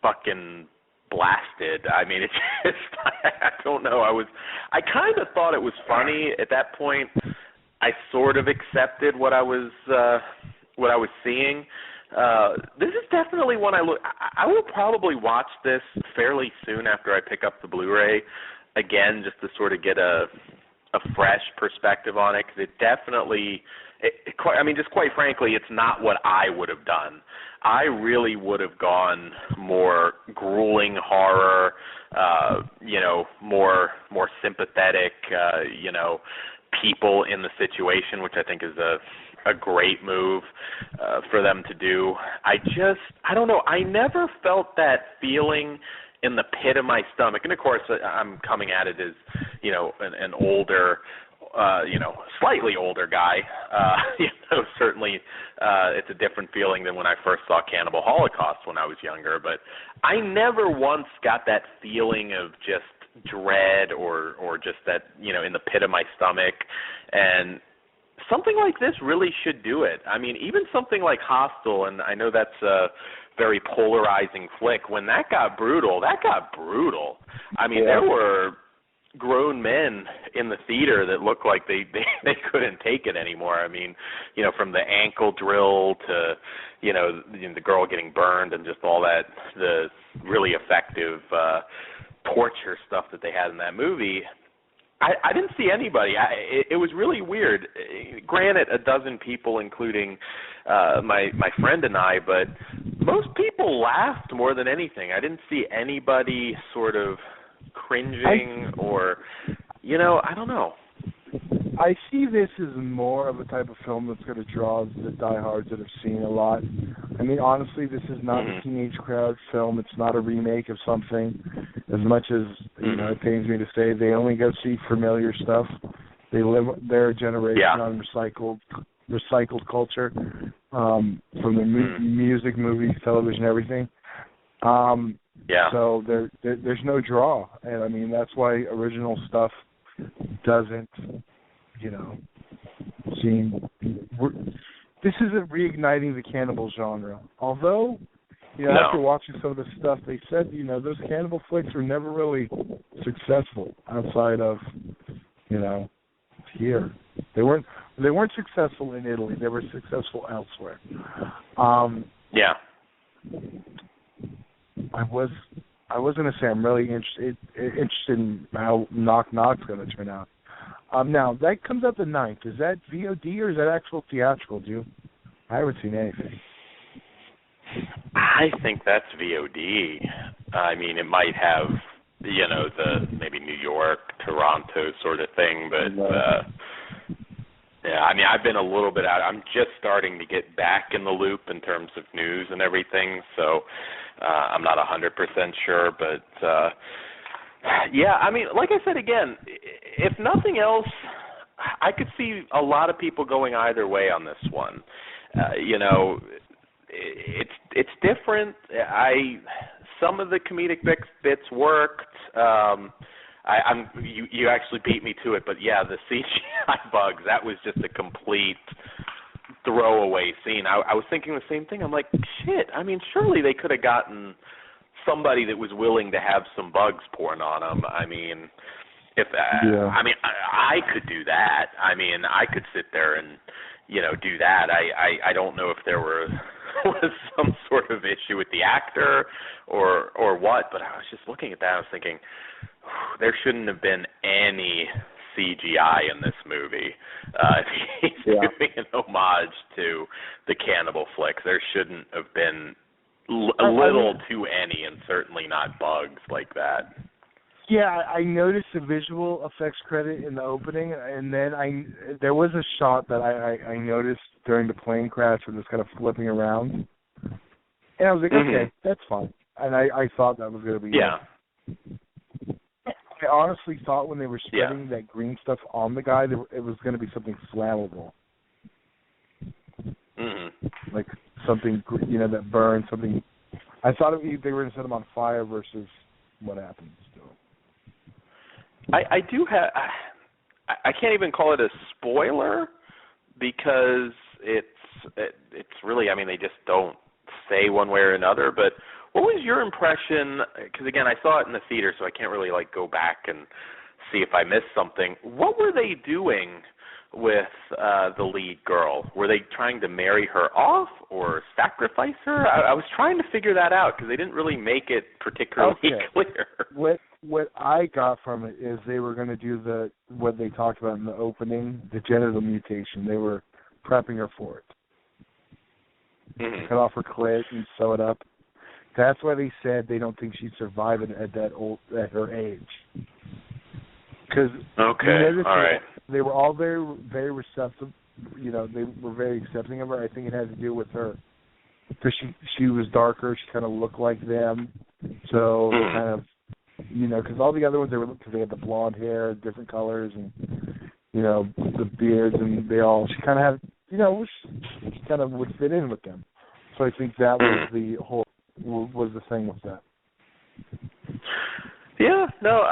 fucking blasted? I mean, it's just, I don't know. I kind of thought it was funny at that point. I sort of accepted what I was seeing. This is definitely one I will probably watch this fairly soon after I pick up the Blu-ray again, just to sort of get a fresh perspective on it, because it definitely, just quite frankly, it's not what I would have done. I really would have gone more grueling horror, more sympathetic, people in the situation, which I think is a great move for them to do. I don't know, I never felt that feeling in the pit of my stomach. And of course, I'm coming at it as, an older, slightly older guy. Certainly it's a different feeling than when I first saw Cannibal Holocaust when I was younger. But I never once got that feeling of just dread or just that, in the pit of my stomach. And something like this really should do it. I mean, even something like Hostel, and I know that's a very polarizing flick. When that got brutal, that got brutal. I mean, there were grown men in the theater that looked like they couldn't take it anymore. I mean, you know, from the ankle drill to, you know, the girl getting burned and just all that, the really effective torture stuff that they had in that movie. I didn't see anybody. It was really weird. Granted, a dozen people, including my friend and I, but most people laughed more than anything. I didn't see anybody sort of cringing or, you know, I don't know. I see this as more of a type of film that's going to draw the diehards that have seen a lot. I mean, honestly, this is not a teenage crowd film. It's not a remake of something. As much as, you know, it pains me to say, they only go see familiar stuff. They live their generation on recycled culture, from the music, movies, television, everything. So there's no draw, and I mean that's why original stuff doesn't, you know, seem. This isn't reigniting the cannibal genre. Although, you know, after watching some of the stuff, they said, you know, those cannibal flicks were never really successful outside of, you know, here. They weren't successful in Italy. They were successful elsewhere. I was going to say I'm really interested in how Knock Knock's going to turn out. Now, that comes out the 9th. Is that VOD or is that actual theatrical, I haven't seen anything. I think that's VOD. I mean, it might have, you know, the maybe New York, Toronto sort of thing, but yeah, I mean, I've been a little bit out. I'm just starting to get back in the loop in terms of news and everything, so I'm not 100% sure, but yeah, I mean, like I said again, if nothing else, I could see a lot of people going either way on this one. You know, it's different. Some of the comedic bits worked. You actually beat me to it, but yeah, the CGI bugs, that was just a complete throwaway scene. I was thinking the same thing. I'm like, shit, I mean, surely they could have gotten somebody that was willing to have some bugs poured on them. I mean, I mean, I could do that. I mean, I could sit there and, you know, do that. I don't know if there was some sort of issue with the actor or what, but I was just looking at that. I was thinking, there shouldn't have been any CGI in this movie. He's doing an homage to the cannibal flicks. There shouldn't have been little to any, and certainly not bugs like that. Yeah, I noticed the visual effects credit in the opening, and then there was a shot that I noticed during the plane crash when it was kind of flipping around, and I was like, okay, that's fine. And I thought that was going to be it. I honestly thought when they were spreading that green stuff on the guy, it was going to be something flammable. Like something, you know, that burns, something. I thought they were going to set him on fire versus what happened to him. I do have, I can't even call it a spoiler because it's really, I mean, they just don't say one way or another, but what was your impression, because again, I saw it in the theater, so I can't really like go back and see if I missed something. What were they doing with the lead girl? Were they trying to marry her off or sacrifice her? I was trying to figure that out because they didn't really make it particularly clear. What I got from it is they were going to do what they talked about in the opening, the genital mutation. They were prepping her for it. Cut off her clit and sew it up. That's why they said they don't think she'd survive it at her age. Because they were all very, very receptive. You know, they were very accepting of her. I think it had to do with her because she was darker. She kind of looked like them, so kind of, you know, because all the other ones because they had the blonde hair, different colors, and you know the beards, and she kind of had, you know, she kind of would fit in with them. So I think that was the thing with that. Yeah, no,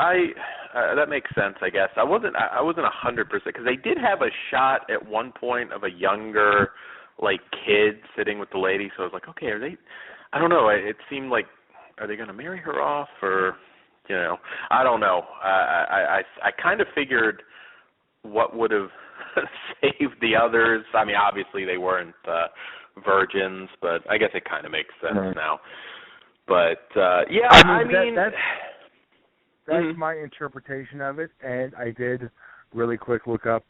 that makes sense, I guess. I wasn't 100% because they did have a shot at one point of a younger, like, kid sitting with the lady. So I was like, okay, are they? I don't know. It seemed like, are they going to marry her off, or, you know, I don't know. I kind of figured what would have saved the others. I mean, obviously they weren't virgins, but I guess it kind of makes sense now. But yeah, I mean that's my interpretation of it, and I did really quick look up.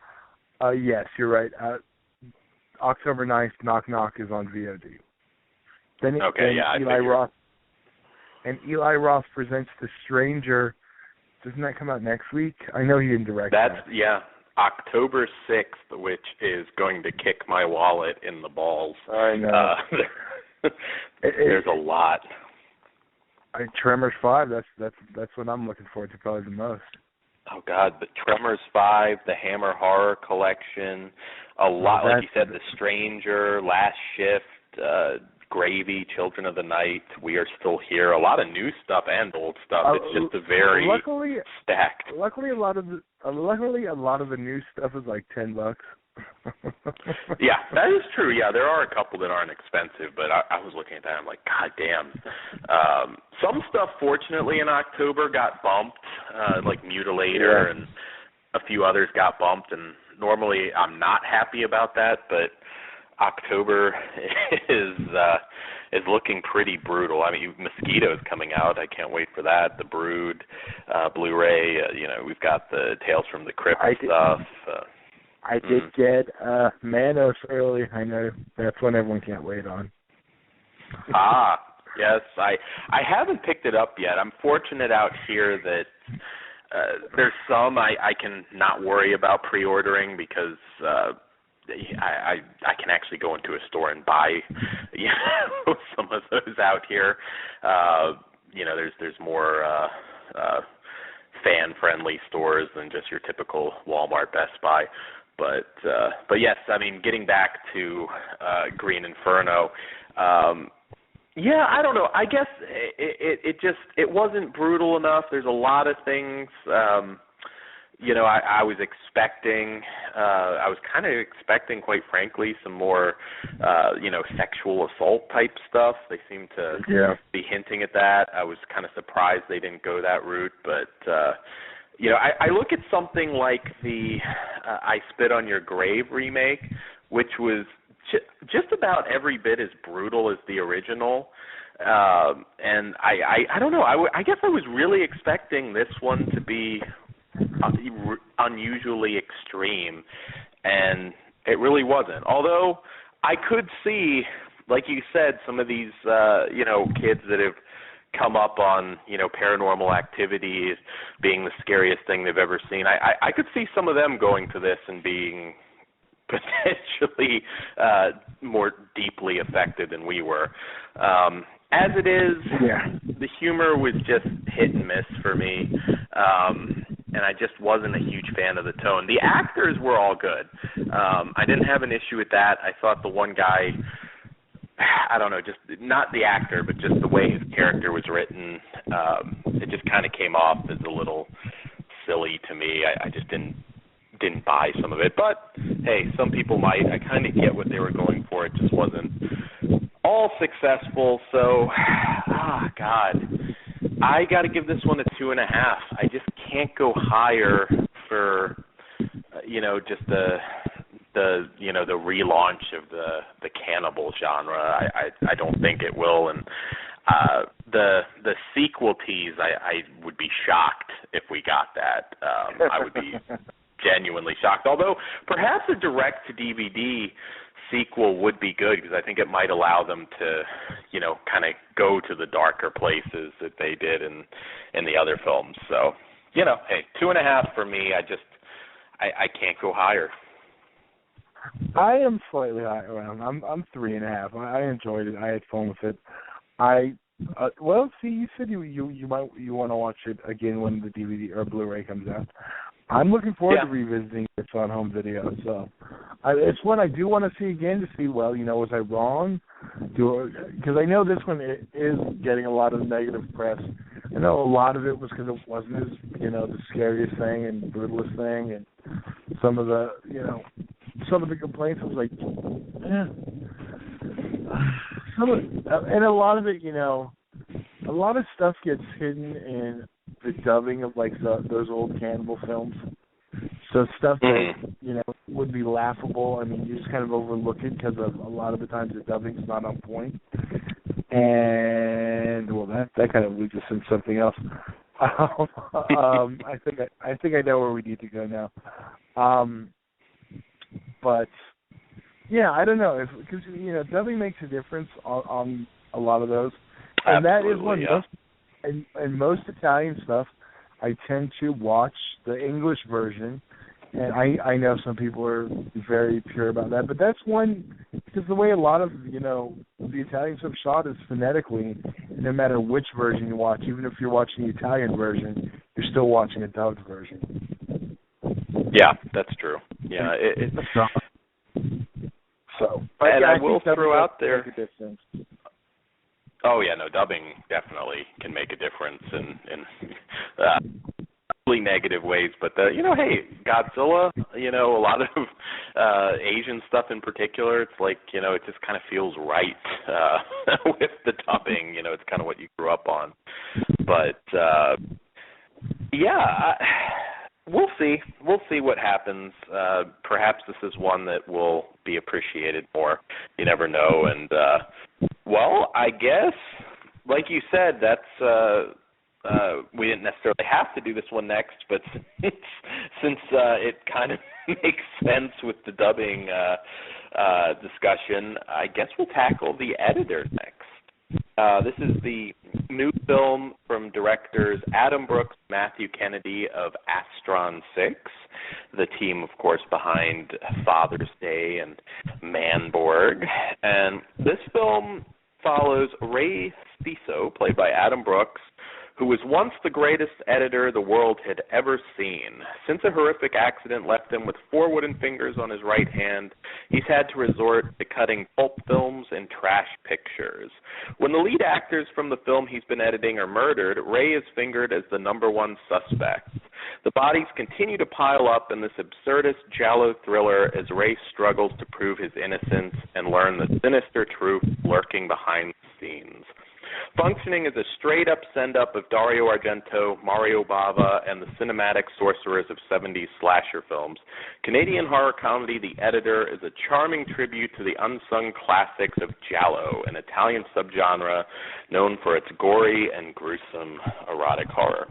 Yes, you're right. October 9th, Knock Knock is on VOD. Then Eli Roth presents The Stranger. Doesn't that come out next week? I know he didn't direct that. Yeah, October 6th, which is going to kick my wallet in the balls. I know. There's a lot. Tremors 5, that's what I'm looking forward to probably the most. Oh, God, but Tremors 5, the Hammer Horror Collection, a lot, like you said, The Stranger, Last Shift, Gravy, Children of the Night, We Are Still Here, a lot of new stuff and old stuff. It's just a very stacked. Luckily, a lot of the new stuff is like $10. Yeah, that is true. Yeah, there are a couple that aren't expensive, but I was looking at that, I'm like, God damn. Some stuff, fortunately, in October got bumped, like Mutilator and a few others got bumped, and normally I'm not happy about that, but October is looking pretty brutal. I mean, Mosquito's coming out. I can't wait for that. The Brood, Blu-ray. We've got the Tales from the Crypt stuff. I did get Manos early. I know that's one everyone can't wait on. Yes. I haven't picked it up yet. I'm fortunate out here that there's some I can not worry about pre-ordering because I can actually go into a store and buy some of those out here. There's more fan-friendly stores than just your typical Walmart, Best Buy. But yes, I mean, getting back to Green Inferno, I don't know. I guess it wasn't brutal enough. There's a lot of things. I was expecting. I was kind of expecting, quite frankly, some more, sexual assault type stuff. They seem to be hinting at that. I was kind of surprised they didn't go that route, but. I look at something like the I Spit on Your Grave remake, which was just about every bit as brutal as the original. And I don't know. I guess I was really expecting this one to be unusually extreme, and it really wasn't. Although I could see, like you said, some of these, kids that have come up on, Paranormal Activity being the scariest thing they've ever seen. I could see some of them going to this and being potentially more deeply affected than we were. As it is, the humor was just hit and miss for me, and I just wasn't a huge fan of the tone. The actors were all good. I didn't have an issue with that. I thought the one guy, I don't know, just not the actor, but just the way his character was written, it just kind of came off as a little silly to me. I just didn't buy some of it. But, hey, some people might. I kind of get what they were going for. It just wasn't all successful. So, God, I got to give this one a 2.5. I just can't go higher for, just the relaunch of the cannibal genre. I don't think it will, and the sequel tease, I would be shocked if we got that. I would be genuinely shocked. Although perhaps a direct-to-DVD sequel would be good because I think it might allow them to, kind of go to the darker places that they did in the other films. So, hey, 2.5 for me. I can't go higher. I am slightly higher. I'm 3.5. I enjoyed it. I had fun with it. You said you want to watch it again when the DVD or Blu-ray comes out. I'm looking forward to revisiting this on home video. So it's one I do want to see again to see. Was I wrong? Because I know this one is getting a lot of negative press. I know a lot of it was because it wasn't as, the scariest thing and brutalest thing, and some of the complaints was like, and a lot of it, a lot of stuff gets hidden in the dubbing of like those old cannibal films. So stuff that, would be laughable, I mean, you just kind of overlook it because of a lot of the times the dubbing's not on point. And, well, that kind of leads us into something else. I think I know where we need to go now. But, yeah, I don't know. Because, dubbing makes a difference on a lot of those. And Absolutely, that is one and most Italian stuff, I tend to watch the English version, and I know some people are very pure about that, but that's one, because the way a lot of, the Italian stuff shot is phonetically, no matter which version you watch, even if you're watching the Italian version, you're still watching a dubbed version. Yeah, that's true. Yeah, so. And I will throw out there. Make a difference. Oh yeah, no, dubbing definitely can make a difference in really negative ways. But hey, Godzilla, a lot of Asian stuff in particular, it's like it just kind of feels right with the dubbing. It's kind of what you grew up on. But we'll see. We'll see what happens. Perhaps this is one that will be appreciated more. You never know. And well, I guess, like you said, that's we didn't necessarily have to do this one next, but since it kind of makes sense with the dubbing discussion, I guess we'll tackle the editor next. This is the new film from directors Adam Brooks, Matthew Kennedy of Astron 6, the team, of course, behind Father's Day and Manborg. And this film follows Ray Ciso, played by Adam Brooks, who was once the greatest editor the world had ever seen. Since a horrific accident left him with 4 wooden fingers on his right hand, he's had to resort to cutting pulp films and trash pictures. When the lead actors from the film he's been editing are murdered, Ray is fingered as the #1 suspect. The bodies continue to pile up in this absurdist giallo thriller as Ray struggles to prove his innocence and learn the sinister truth lurking behind the scenes. Functioning as a straight-up send-up of Dario Argento, Mario Bava, and the cinematic sorcerers of 70s slasher films, Canadian horror comedy The Editor is a charming tribute to the unsung classics of giallo, an Italian subgenre known for its gory and gruesome erotic horror.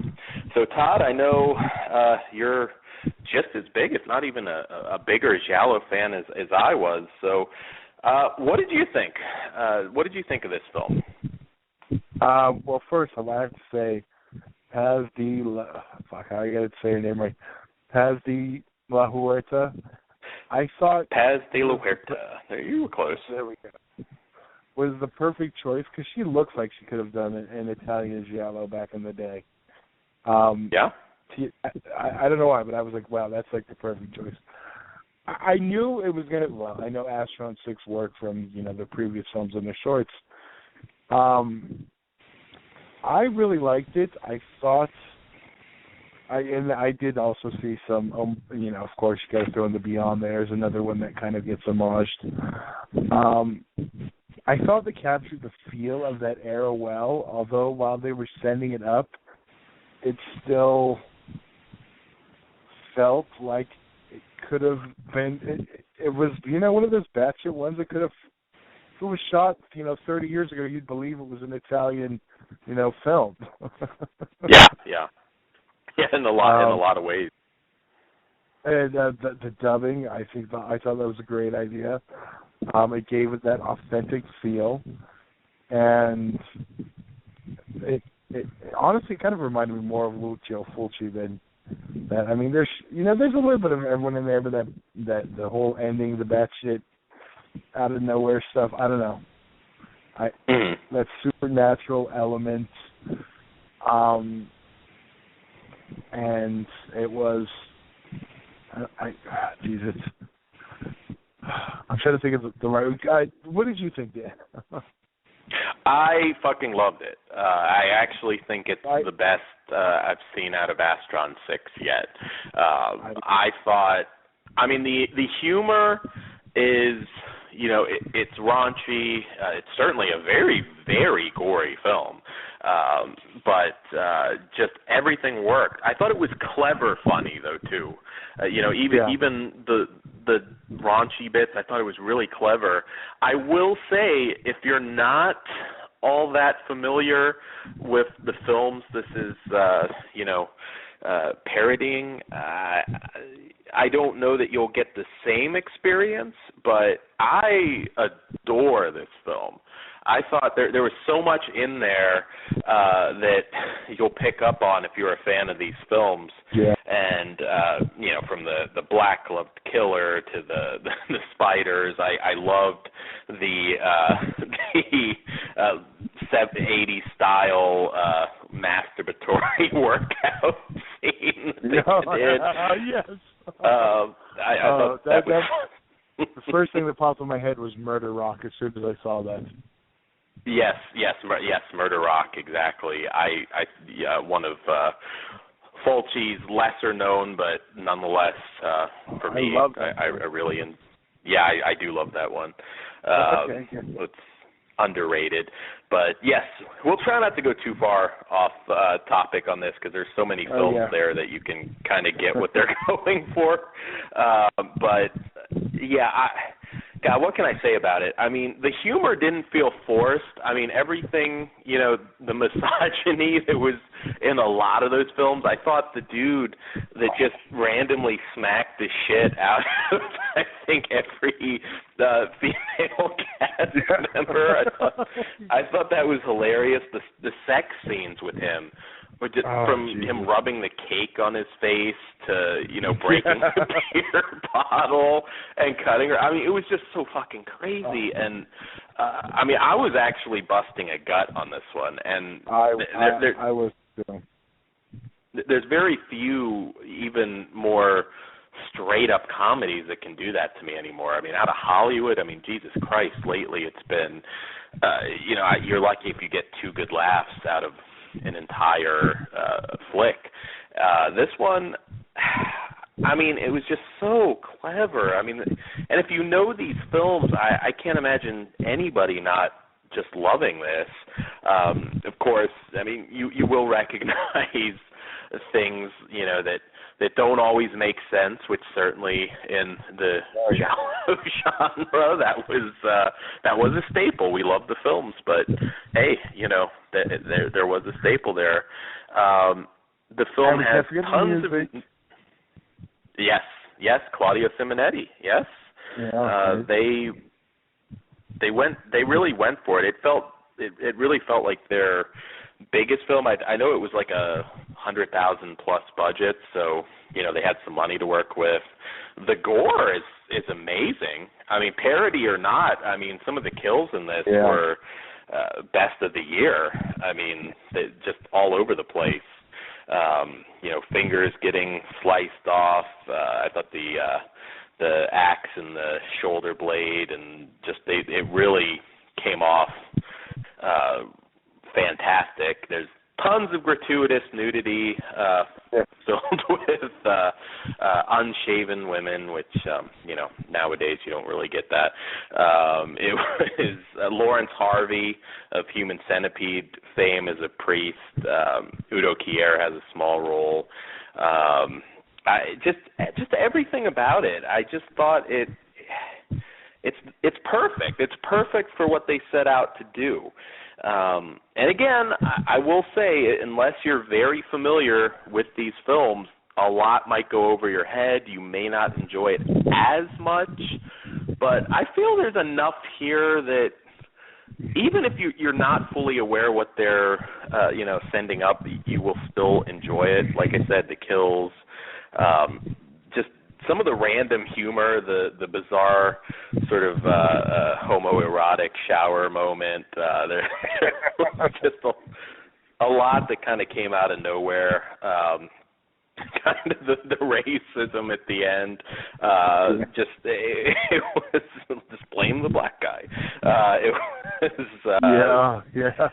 So, Todd, I know you're just as big, if not even a bigger giallo fan as I was. So, what did you think? What did you think of this film? Well, first, I have to say, how you got to say your name right? Paz de la Huerta. I thought Paz de la Huerta. There, you were close. There we go. Was the perfect choice because she looks like she could have done an Italian giallo back in the day. Yeah. I don't know why, but I was like, wow, that's like the perfect choice. I knew it was gonna. Well, I know Astron 6 worked from the previous films and the shorts. I really liked it. I thought, I did also see some, of course, you got to throw in the Beyond. There's another one that kind of gets homaged. I thought they captured the feel of that era well, although while they were sending it up, it still felt like it could have been, it was, one of those batshit ones that could have, if it was shot, 30 years ago, you'd believe it was an Italian, film. Yeah, in a lot of ways. And the dubbing, I thought that was a great idea. It gave it that authentic feel, and it honestly kind of reminded me more of Lucio Fulci than that. I mean, there's a little bit of everyone in there, but that the whole ending, the batshit out of nowhere stuff, I don't know. That supernatural element, and it was, Jesus. I'm trying to think of the right guy. What did you think, Dan? I fucking loved it. I actually think it's the best I've seen out of Astron 6 yet. I thought, I mean, the humor is, you know, it's raunchy. It's certainly a very, very gory film. But just everything worked. I thought it was clever funny, though, too. You know, even the raunchy bits, I thought it was really clever. I will say, if you're not all that familiar with the films this is, you know, parodying, I don't know that you'll get the same experience, but I adore this film. I thought there was so much in there that you'll pick up on if you're a fan of these films. Yeah. And you know, from the black gloved killer to the spiders, I loved the 80s style masturbatory workout scene that they did. Yes. I thought that was the first thing that popped in my head was Murder Rock as soon as I saw that. Yes, Murder Rock, exactly. One of Fulci's lesser known, but nonetheless, for me, I really, I do love that one. Okay. It's underrated, but yes, we'll try not to go too far off topic on this because there's so many films there that you can kind of get what they're going for. But yeah, God, what can I say about it? I mean, the humor didn't feel forced. I mean, everything, you know, the misogyny that was in a lot of those films, I thought the dude that just randomly smacked the shit out of, I think, every female cast member, I thought that was hilarious. The sex scenes with him, him rubbing the cake on his face to, you know, breaking the beer bottle and cutting her. I mean, it was just so fucking crazy. And, I mean, I was actually busting a gut on this one. And I was too. There's very few even more straight-up comedies that can do that to me anymore. I mean, out of Hollywood, I mean, Jesus Christ, lately it's been, you know, you're lucky if you get two good laughs out of an entire flick. This one, I mean, it was just so clever. I mean, and if you know these films, I can't imagine anybody not just loving this. Of course, I mean, you will recognize things, you know, that don't always make sense, which certainly in the giallo genre that was a staple. We loved the films, but hey, you know, there was a staple there. The film has tons of yes, Claudio Simonetti, yes. Yeah, they really went for it. It really felt like their biggest film. I know it was like a 100,000 plus budget, so you know they had some money to work with. The gore is amazing. I mean, parody or not, I mean some of the kills in this were best of the year. I mean, just all over the place. You know, fingers getting sliced off. I thought the axe and the shoulder blade, and just it really came off fantastic. There's tons of gratuitous nudity filled with unshaven women, which, you know, nowadays you don't really get that. It was Lawrence Harvey of Human Centipede fame as a priest. Udo Kier has a small role. Just everything about it. I just thought it's perfect. It's perfect for what they set out to do. And again, I will say, unless you're very familiar with these films, a lot might go over your head. You may not enjoy it as much, but I feel there's enough here that even if you're not fully aware what they're, you know, sending up, you will still enjoy it. Like I said, the kills, just some of the random humor, the bizarre sort of homoerotic shower moment. There was just a lot that kind of came out of nowhere. Kind of the racism at the end. It was just blame the black guy. Yeah.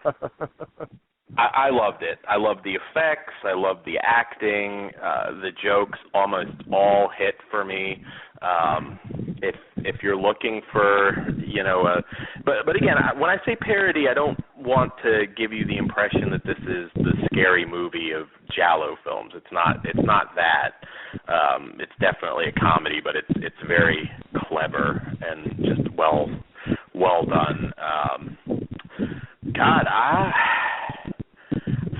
I loved it. I loved the effects. I loved the acting. The jokes almost all hit for me. If you're looking for, but again, when I say parody, I don't want to give you the impression that this is the scary movie of Giallo films. It's not that. It's definitely a comedy, but it's very clever and just well done.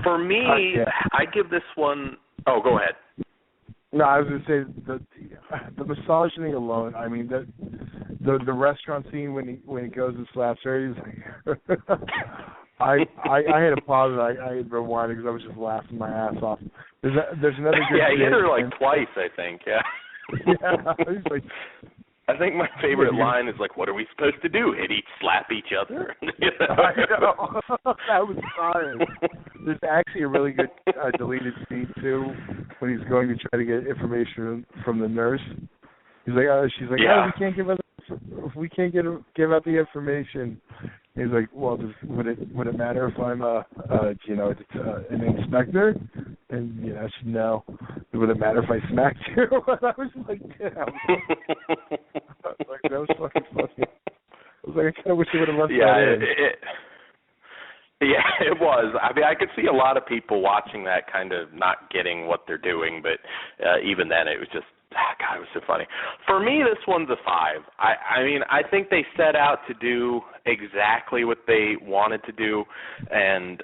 For me, I give this one. Oh, go ahead. No, I was going to say the misogyny alone. I mean, the restaurant scene when he goes and slaps her. He's like, I had to pause it. I had rewind because I was just laughing my ass off. There's another good. Yeah, he hit her like twice, I think. Yeah. Yeah, he's like. I think my favorite line is like, "What are we supposed to do? Slap each other?" I know. That was fine. There's actually a really good deleted scene too when he's going to try to get information from the nurse. He's like, she's like, yeah. we can't give out the information. And he's like, well, would it matter if I'm an inspector? And she no. Would it matter if I smacked you? And I was like, damn. That was fucking funny. I was like, I kind of wish they would have left that in. Yeah, it was. I mean, I could see a lot of people watching that kind of not getting what they're doing, but even then it was just, God, it was so funny. For me, this one's a 5. I mean, I think they set out to do exactly what they wanted to do, and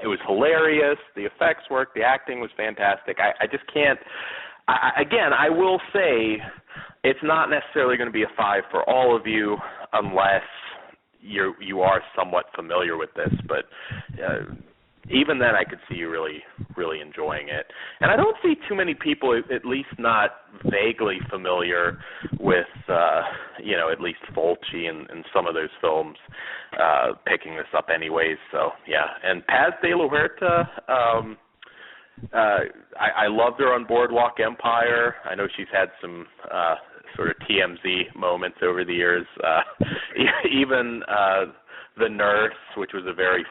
it was hilarious. The effects worked. The acting was fantastic. I just can't. Again, I will say it's not necessarily going to be a 5 for all of you unless you are somewhat familiar with this, but even then I could see you really, really enjoying it. And I don't see too many people, at least not vaguely familiar with, at least Fulci and some of those films picking this up anyways. So, yeah. And Paz de la Huerta, I loved her on Boardwalk Empire. I know she's had some sort of TMZ moments over the years. Even The Nurse, which was a very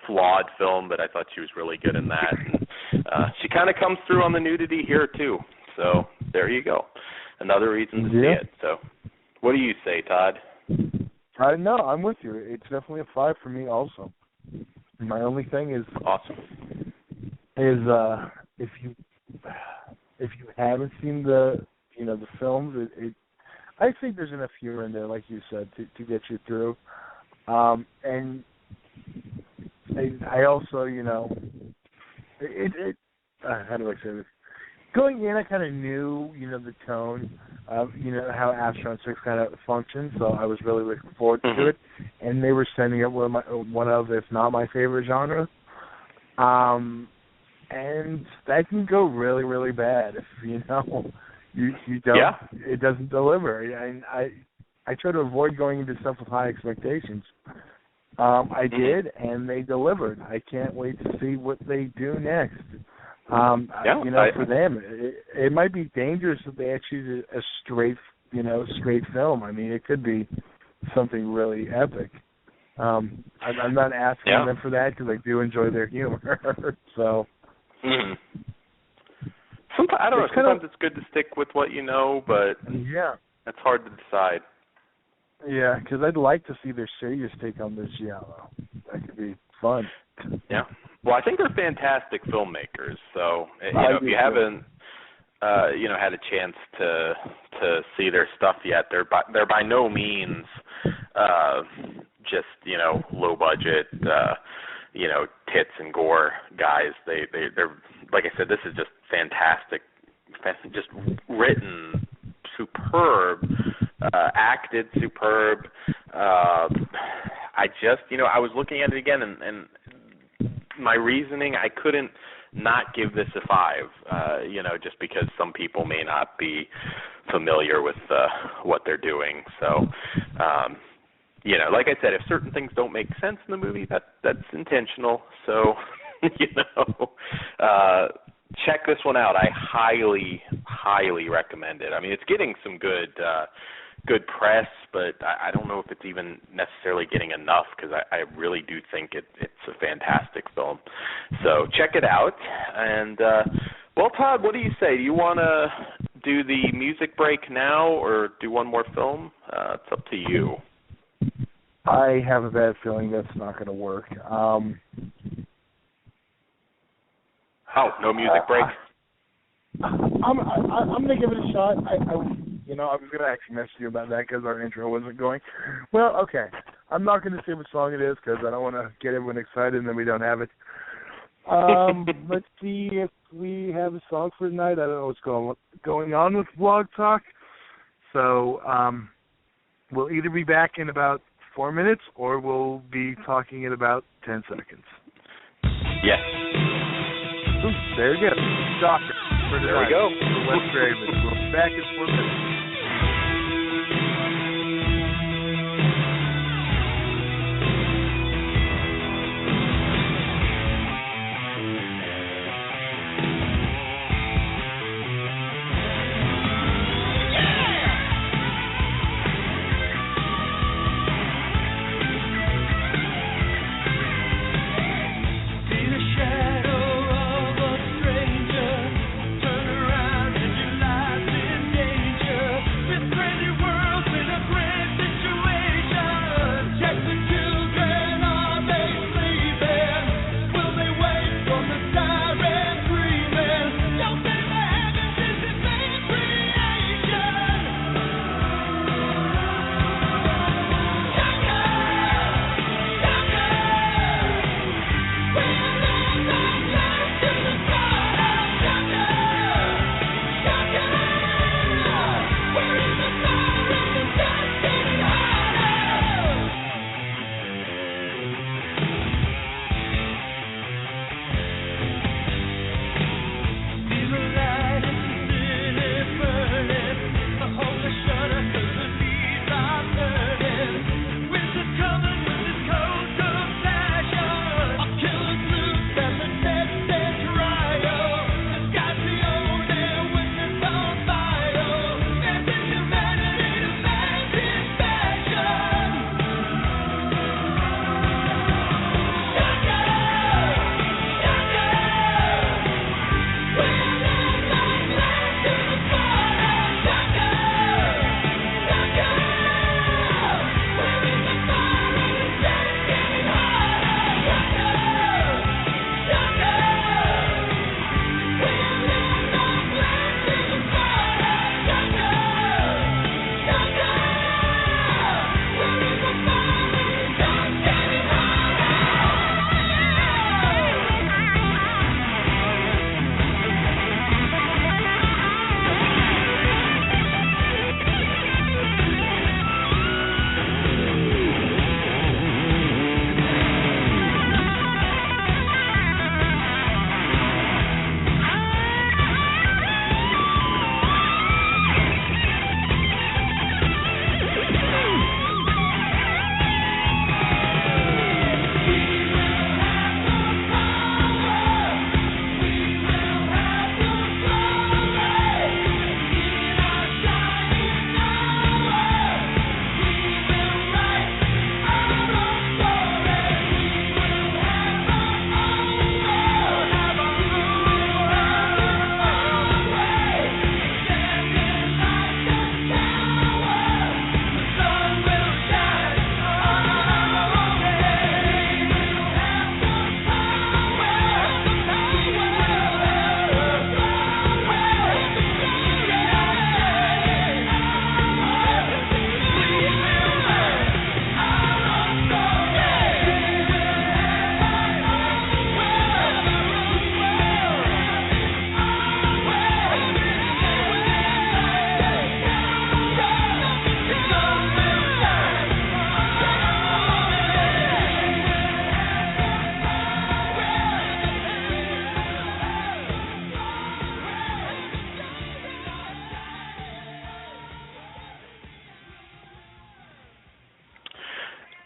flawed film, but I thought she was really good in that. And, she kind of comes through on the nudity here, too. So there you go. Another reason to see it. So what do you say, Todd? No, I'm with you. It's definitely a 5 for me also. My only thing is... Awesome. If you haven't seen the films, I think there's enough humor in there, like you said, to get you through. And I also, how do I say this? Going in, I kind of knew, the tone of, how Astron 6 kind of functions, so I was really looking forward to it. And they were sending up one of, if not my favorite genre. And that can go really, really bad if you don't. It doesn't deliver. And I try to avoid going into stuff with high expectations. I did, and they delivered. I can't wait to see what they do next. For them, it might be dangerous if they actually do a straight film. I mean, it could be something really epic. I'm not asking them for that because I do enjoy their humor. So. Mm-hmm. I don't know. Sometimes it's good to stick with what you know, but it's hard to decide. Yeah, because I'd like to see their serious take on this Giallo. That could be fun. Yeah. Well, I think they're fantastic filmmakers. So if you haven't, had a chance to see their stuff yet, they're by no means just low budget. Tits and gore guys. They're like I said, this is just fantastic, just written superb, acted superb. I was looking at it again, and my reasoning, I couldn't not give this a 5. Just because some people may not be familiar with what they're doing. So. Like I said, if certain things don't make sense in the movie, that's intentional. So, check this one out. I highly, highly recommend it. I mean, it's getting some good, good press, but I don't know if it's even necessarily getting enough, because I really do think it's a fantastic film. So check it out. And, well, Todd, what do you say? Do you want to do the music break now or do one more film? It's up to you. I have a bad feeling that's not going to work. No music break? I'm going to give it a shot. I was going to actually message you about that because our intro wasn't going. Well, okay. I'm not going to say what song it is because I don't want to get everyone excited and then we don't have it. Let's see if we have a song for tonight. I don't know what's going on with Blog Talk. So we'll either be back in about 4 minutes or we'll be talking in about 10 seconds. Yes. Ooh, there we go. Doctor. There we go. West Raven. We'll be back in 4 minutes.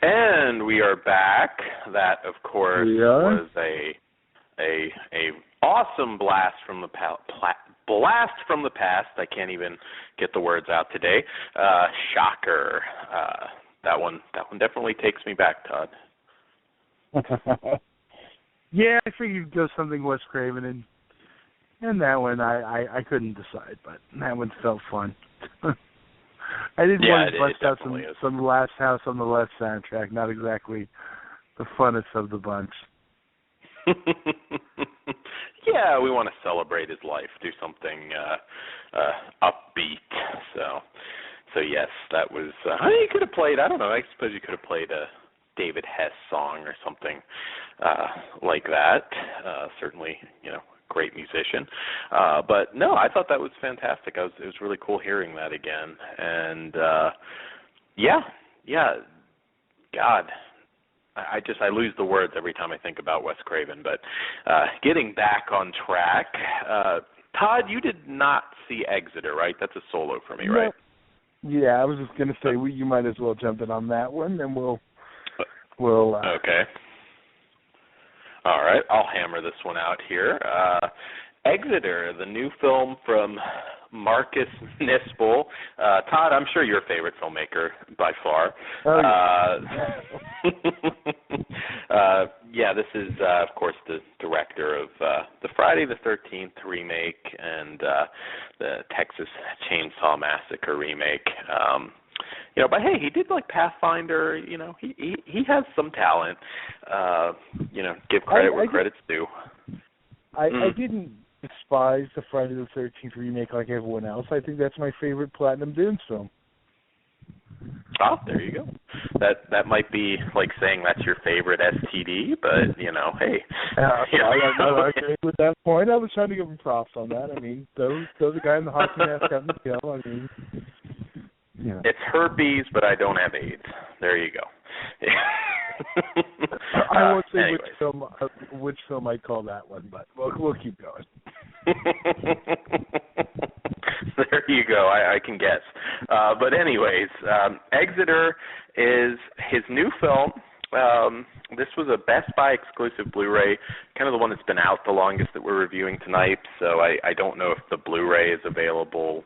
And we are back. That, of course, was a awesome blast from the Blast from the Past. I can't even get the words out today. Shocker. That one definitely takes me back, Todd. Yeah, I figured you'd go something Wes Craven, and that one I couldn't decide, but that one felt fun. I did want to bust out some Last House on the Left soundtrack, not exactly the funnest of the bunch. Yeah, we want to celebrate his life, do something upbeat. So yes, that was. You could have played. I don't know. I suppose you could have played a David Hess song or something like that. Certainly, great musician. But no, I thought that was fantastic. It was really cool hearing that again. And yeah. God. I lose the words every time I think about Wes Craven, but getting back on track, Todd, you did not see Exeter, right? That's a solo for me, right? Yeah, I was just going to say you might as well jump in on that one, and we'll okay. All right, I'll hammer this one out here. Exeter, the new film from Marcus Nispel. Todd, I'm sure your favorite filmmaker by far. Yeah, this is, of course, the director of the Friday the 13th remake and the Texas Chainsaw Massacre remake. But hey, he did like Pathfinder. He has some talent. Give credit where credit's due. I didn't despise the Friday the 13th remake like everyone else. I think that's my favorite Platinum Dunes film. Oh, there you go. That might be like saying that's your favorite STD, but hey. I agree with that point. I was trying to give him props on that. I mean, throw the guy in the hockey mask out in the kill. I mean, it's herpes, but I don't have AIDS. There you go. I won't say which film I call that one, but we'll keep going. There you go. I can guess. But anyways, Exeter is his new film. This was a Best Buy exclusive Blu-ray, kind of the one that's been out the longest that we're reviewing tonight. So I don't know if the Blu-ray is available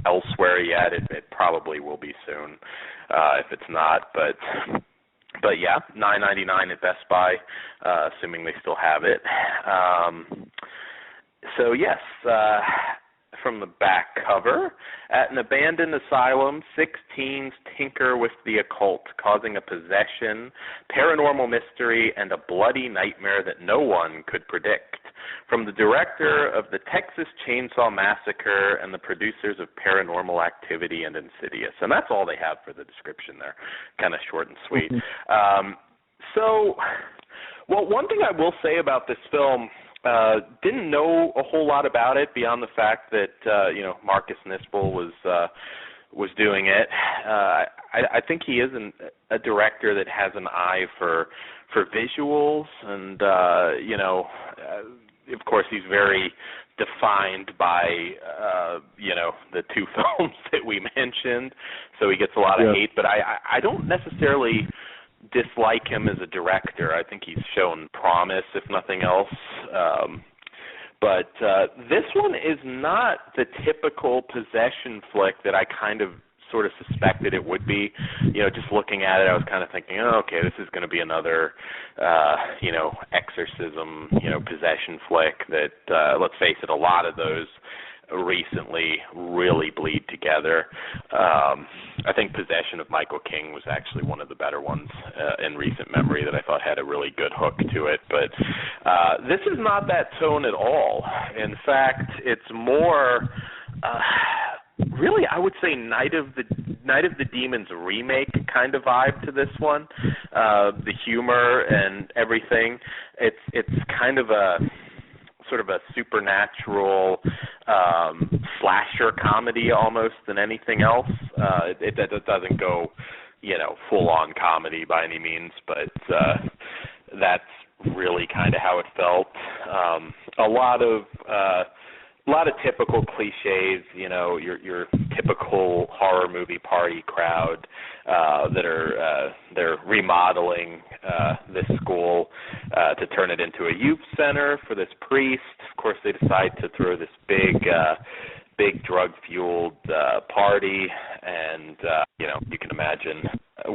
elsewhere yet. It probably will be soon if it's not. But yeah, $9.99 at Best Buy, assuming they still have it. So yes, from the back cover, at an abandoned asylum, 6 teens tinker with the occult, causing a possession, paranormal mystery, and a bloody nightmare that no one could predict. From the director of the Texas Chainsaw Massacre and the producers of Paranormal Activity and Insidious. And that's all they have for the description there. Kind of short and sweet. One thing I will say about this film, didn't know a whole lot about it beyond the fact that, Marcus Nispel was doing it. I think he is a director that has an eye for visuals and, of course, he's very defined by, the 2 films that we mentioned, so he gets a lot of hate. But I don't necessarily dislike him as a director. I think he's shown promise, if nothing else. But this one is not the typical possession flick that I kind of sort of suspected it would be. Just looking at it, I was kind of thinking, okay, this is going to be another, exorcism, possession flick that, let's face it, a lot of those recently really bleed together. I think Possession of Michael King was actually one of the better ones in recent memory that I thought had a really good hook to it. But this is not that tone at all. In fact, it's more really, I would say Night of the Demons remake kind of vibe to this one. The humor and everything. It's kind of a sort of a supernatural slasher comedy almost than anything else. It doesn't go, full on comedy by any means, but that's really kind of how it felt. A lot of typical cliches, your typical horror movie party crowd that are they're remodeling this school to turn it into a youth center for this priest. Of course, they decide to throw this big drug-fueled party, and you can imagine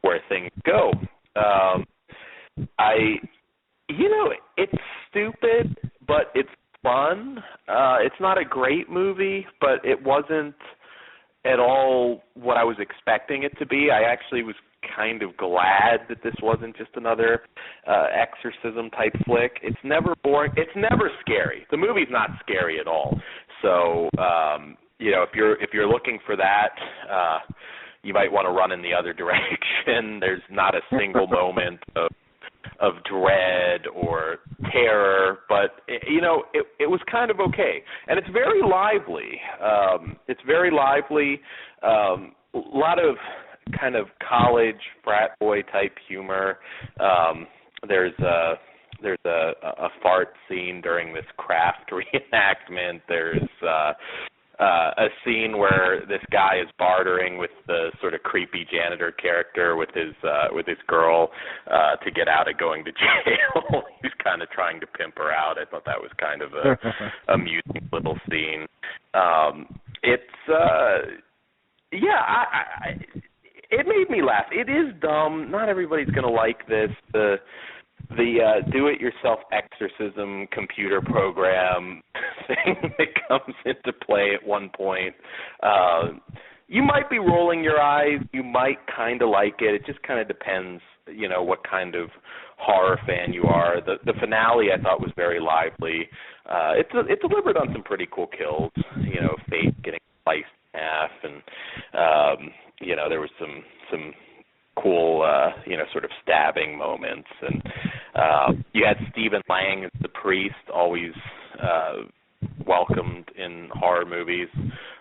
where things go. It's stupid, but it's fun. It's not a great movie, but it wasn't at all what I was expecting it to be. I actually was kind of glad that this wasn't just another exorcism type flick. It's never boring. It's never scary. The movie's not scary at all. So if you're looking for that, you might want to run in the other direction. There's not a single moment of dread or terror, but it was kind of okay, and it's very lively. A lot of kind of college frat boy type humor. There's a fart scene during this craft reenactment. There's a scene where this guy is bartering with the sort of creepy janitor character with his girl to get out of going to jail. He's kind of trying to pimp her out. I thought that was kind of a amusing little scene. It made me laugh. It is dumb. Not everybody's going to like this. The do-it-yourself exorcism computer program thing that comes into play at one point. You might be rolling your eyes. You might kind of like it. It just kind of depends, what kind of horror fan you are. The finale I thought was very lively. It delivered on some pretty cool kills. Faith getting sliced in half, and there was some cool, sort of stabbing moments. And you had Stephen Lang as the priest, always welcomed in horror movies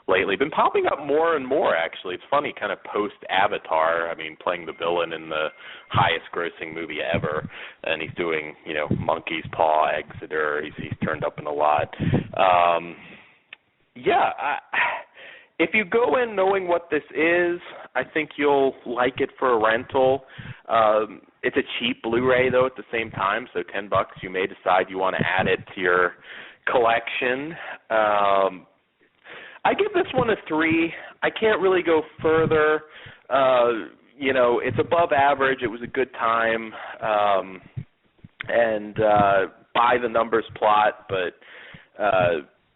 lately. Been popping up more and more, actually. It's funny, kind of post-Avatar. I mean, playing the villain in the highest-grossing movie ever. And he's doing, Monkey's Paw, Exeter. He's turned up in a lot. If you go in knowing what this is, I think you'll like it for a rental. It's a cheap Blu-ray, though, at the same time, so $10. You may decide you want to add it to your collection. I give this one a 3. I can't really go further. It's above average. It was a good time. And by the numbers plot, but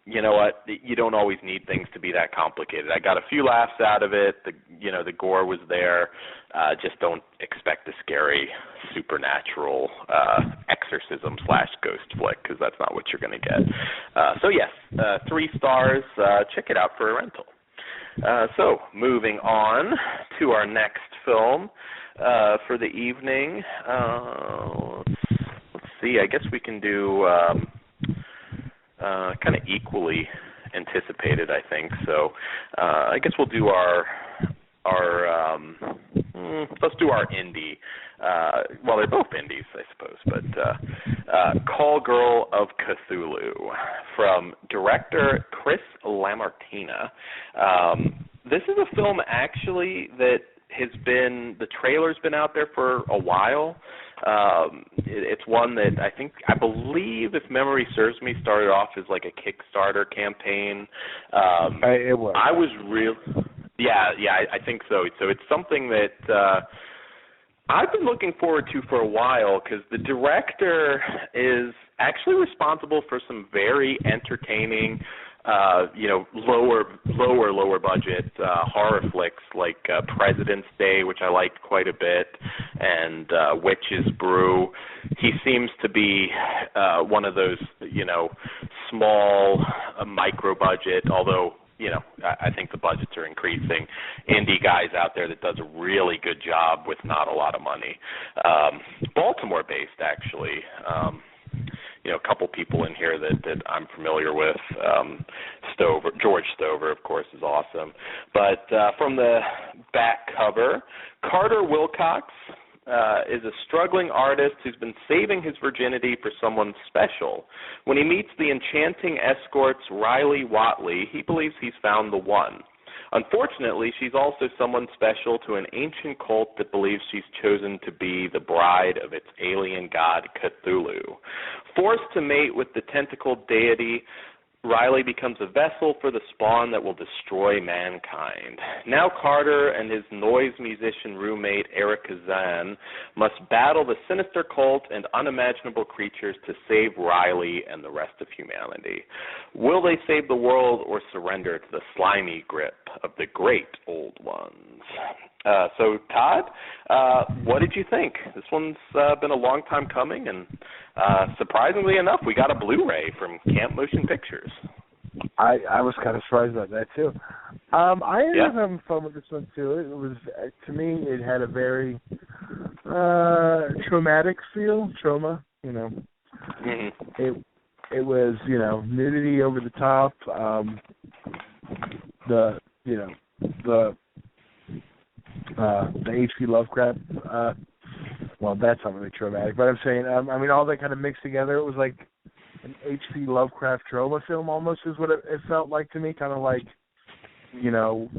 you know what? You don't always need things to be that complicated. I got a few laughs out of it. The gore was there. Just don't expect a scary supernatural exorcism / ghost flick, because that's not what you're going to get. So yes, 3 stars. Check it out for a rental. So moving on to our next film for the evening. Let's see. I guess we can do kind of equally anticipated, I think. So I guess we'll do our let's do our indie. Well, they're both indies, I suppose, but Call Girl of Cthulhu from director Chris LaMartina. This is a film actually that the trailer's been out there for a while. It's one that I believe, if memory serves me, started off as like a Kickstarter campaign. It was. I was I think so. So it's something that I've been looking forward to for a while, because the director is actually responsible for some very entertaining, lower budget horror flicks like President's Day, which I liked quite a bit, and Witch's Brew. He seems to be one of those, small, micro budget, although, I think the budgets are increasing, indie guys out there that does a really good job with not a lot of money. Baltimore-based, actually. A couple people in here that I'm familiar with. George Stover, of course, is awesome. But from the back cover, Carter Wilcox is a struggling artist who's been saving his virginity for someone special. When he meets the enchanting escorts Riley Watley, he believes he's found the one. Unfortunately, she's also someone special to an ancient cult that believes she's chosen to be the bride of its alien god Cthulhu. Forced to mate with the tentacled deity, Riley becomes a vessel for the spawn that will destroy mankind. Now Carter and his noise musician roommate Erica Zahn must battle the sinister cult and unimaginable creatures to save Riley and the rest of humanity. Will they save the world or surrender to the slimy grip of the great old ones? So, Todd, what did you think? This one's been a long time coming, and surprisingly enough, we got a Blu-ray from Camp Motion Pictures. I was kind of surprised about that, too. I ended up having fun with this one, too. It was, to me, it had a very traumatic feel, trauma, you know. Mm-hmm. It was, you know, nudity over the top, the H.P. Lovecraft, well, that's not really traumatic, but I'm saying, I mean, all that kind of mixed together, it was like an H.P. Lovecraft trauma film almost is what it felt like to me, kind of like, you know,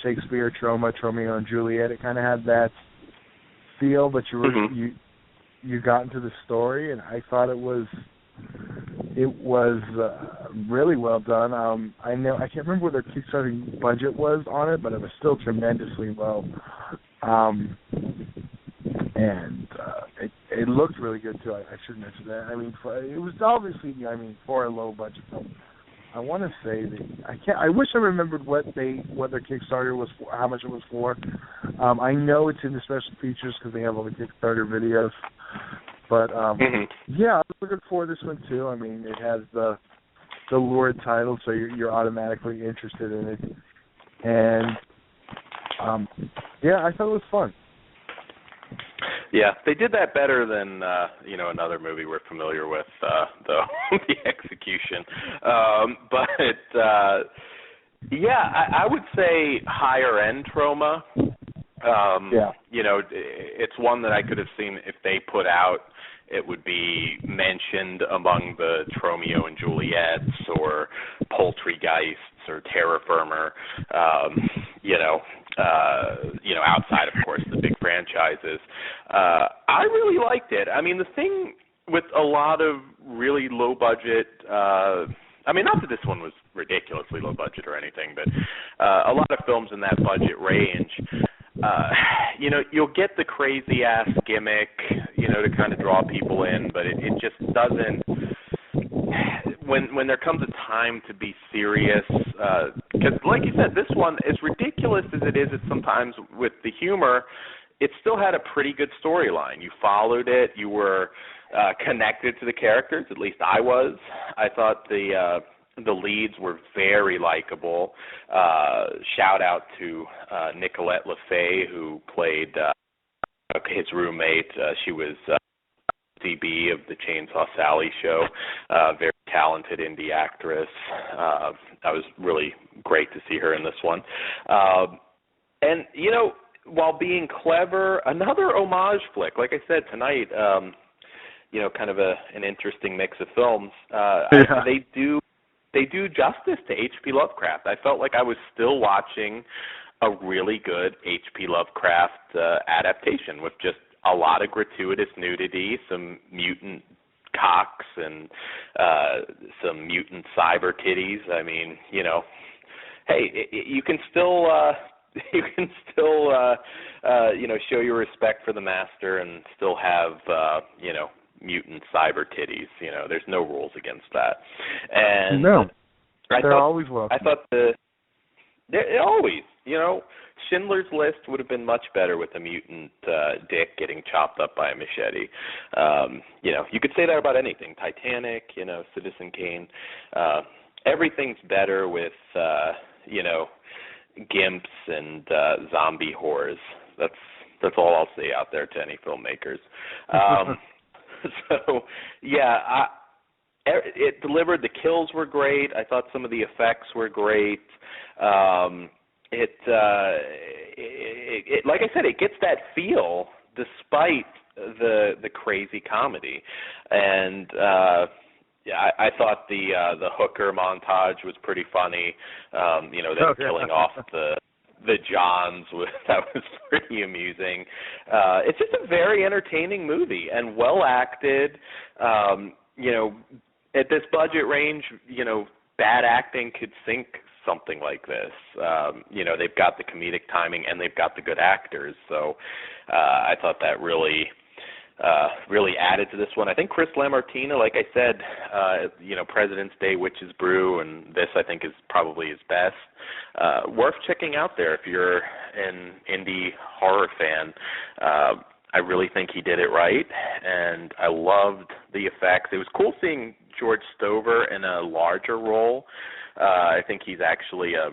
Shakespeare trauma, Romeo and Juliet. It kind of had that feel, but you got into the story, and I thought it was really well done. I can't remember what their Kickstarter budget was on it, but it was still tremendously low. And it looked really good too. I should mention that. I mean, it was obviously, for a low budget film. I want to say that I wish I remembered what their Kickstarter was for, how much it was for. I know it's in the special features because they have all the Kickstarter videos. But yeah, I'm looking forward to this one too. I mean, it has the lurid title, so you're automatically interested in it. And yeah, I thought it was fun. Yeah, they did that better than another movie we're familiar with, though, The Execution. But I would say higher end trauma. It's one that I could have seen if they put out. It would be mentioned among the Romeo and Juliets or Poultrygeist or Terra Firma. Outside, of course, the big franchises. I really liked it. I mean, the thing with a lot of really low budget, not that this one was ridiculously low budget or anything, but a lot of films in that budget range, you'll get the crazy ass gimmick, to kind of draw people in, but it just doesn't. When there comes a time to be serious, because like you said, this one, as ridiculous as it is sometimes with the humor, it still had a pretty good storyline. You followed it. You were connected to the characters. At least I was. I thought the leads were very likable. Shout out to Nicolette LaFay, who played his roommate. She was DB of the Chainsaw Sally show, very talented indie actress. That was really great to see her in this one. And, while being clever, another homage flick. Like I said, tonight, kind of an interesting mix of films. They do justice to H.P. Lovecraft. I felt like I was still watching a really good H.P. Lovecraft adaptation with just a lot of gratuitous nudity, some mutant cocks, and some mutant cyber titties. I mean, hey, you can still show your respect for the master and still have mutant cyber titties. There's no rules against that. And no, they're always welcome. I thought always, Schindler's List would have been much better with a mutant dick getting chopped up by a machete. You could say that about anything. Titanic, Citizen Kane. Everything's better with, gimps and zombie whores. That's all I'll say out there to any filmmakers. So, yeah, it delivered. The kills were great. I thought some of the effects were great. It like I said, it gets that feel despite the crazy comedy, and I thought the hooker montage was pretty funny. Them killing off the the Johns that was pretty amusing. It's just a very entertaining movie and well acted. You know, at this budget range, you know, bad acting could sink something like this. You know, they've got the comedic timing and they've got the good actors. So I thought that really added to this one. I think Chris LaMartina, like I said, you know, President's Day, Witch's Brew, and this I think is probably his best. Worth checking out there if you're an indie horror fan. I really think he did it right, and I loved the effects. It was cool seeing George Stover in a larger role. I think he's actually a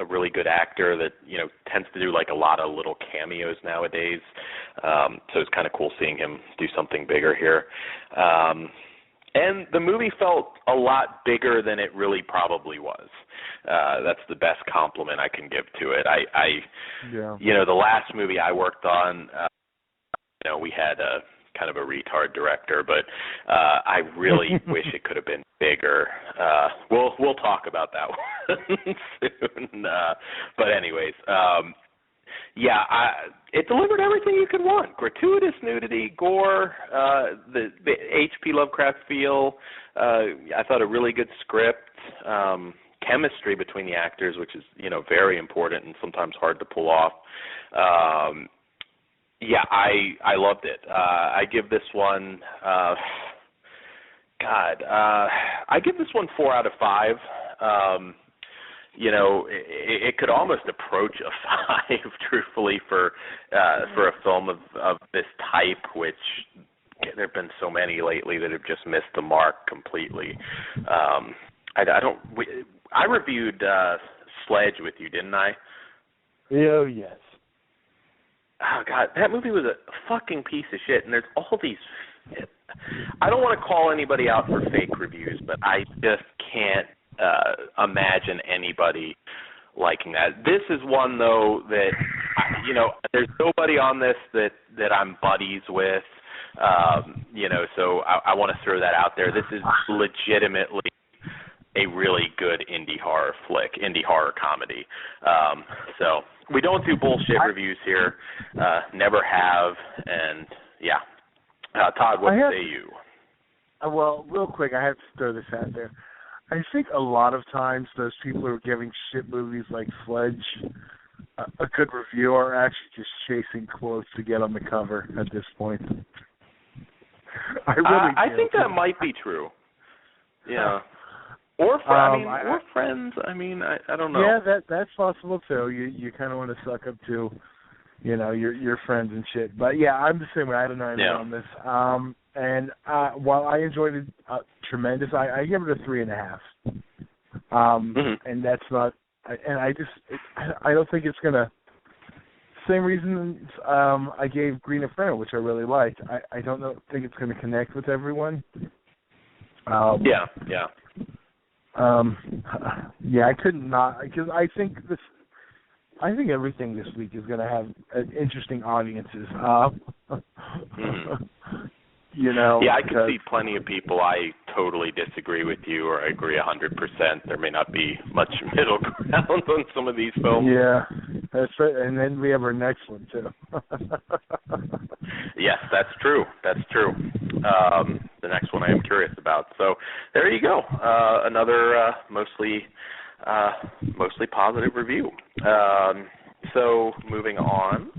really good actor that, you know, tends to do like a lot of little cameos nowadays. So it's kind of cool seeing him do something bigger here. And the movie felt a lot bigger than it really probably was. That's the best compliment I can give to it. You know, the last movie I worked on, you know, we had a kind of a retard director, but I really wish it could have been bigger. We'll talk about that one soon. But anyways, it delivered everything you could want: gratuitous nudity, gore, the H.P. Lovecraft feel. I thought a really good script, chemistry between the actors, which is, you know, very important and sometimes hard to pull off. I loved it. I give this one, I give this one 4 out of 5. You know, it could almost approach a 5, truthfully, for a film of this type, which there have been so many lately that have just missed the mark completely. I reviewed Sledge with you, didn't I? Oh, yes. Oh, God, that movie was a fucking piece of shit, and there's all these... I don't want to call anybody out for fake reviews, but I just can't imagine anybody liking that. This is one, though, that, you know, there's nobody on this that I'm buddies with, you know, so I want to throw that out there. This is legitimately a really good indie horror comedy. So we don't do bullshit reviews here, never have, and yeah. Todd, what say you? Well, real quick, I have to throw this out there. I think a lot of times those people who are giving shit movies like Sledge a good review are actually just chasing quotes to get on the cover at this point. I think that might be true. Yeah. Or friends. I mean, I don't know. Yeah, that's possible too. You kind of want to suck up to, you know, your friends and shit. But yeah, I'm the same way. I don't know anything on this. And while I enjoyed it tremendous, I give it a 3.5. And that's not. And I don't think it's gonna. Same reason I gave Green Inferno, which I really liked. I don't think it's gonna connect with everyone. I couldn't not, because I think everything this week is going to have interesting audiences. You know. Yeah, I can see plenty of people I totally disagree with you, or I agree 100%. There may not be much middle ground on some of these films. Yeah, that's right. And then we have our next one too. Yes, that's true. The next one I am curious about. So there you go. Another mostly positive review. So moving on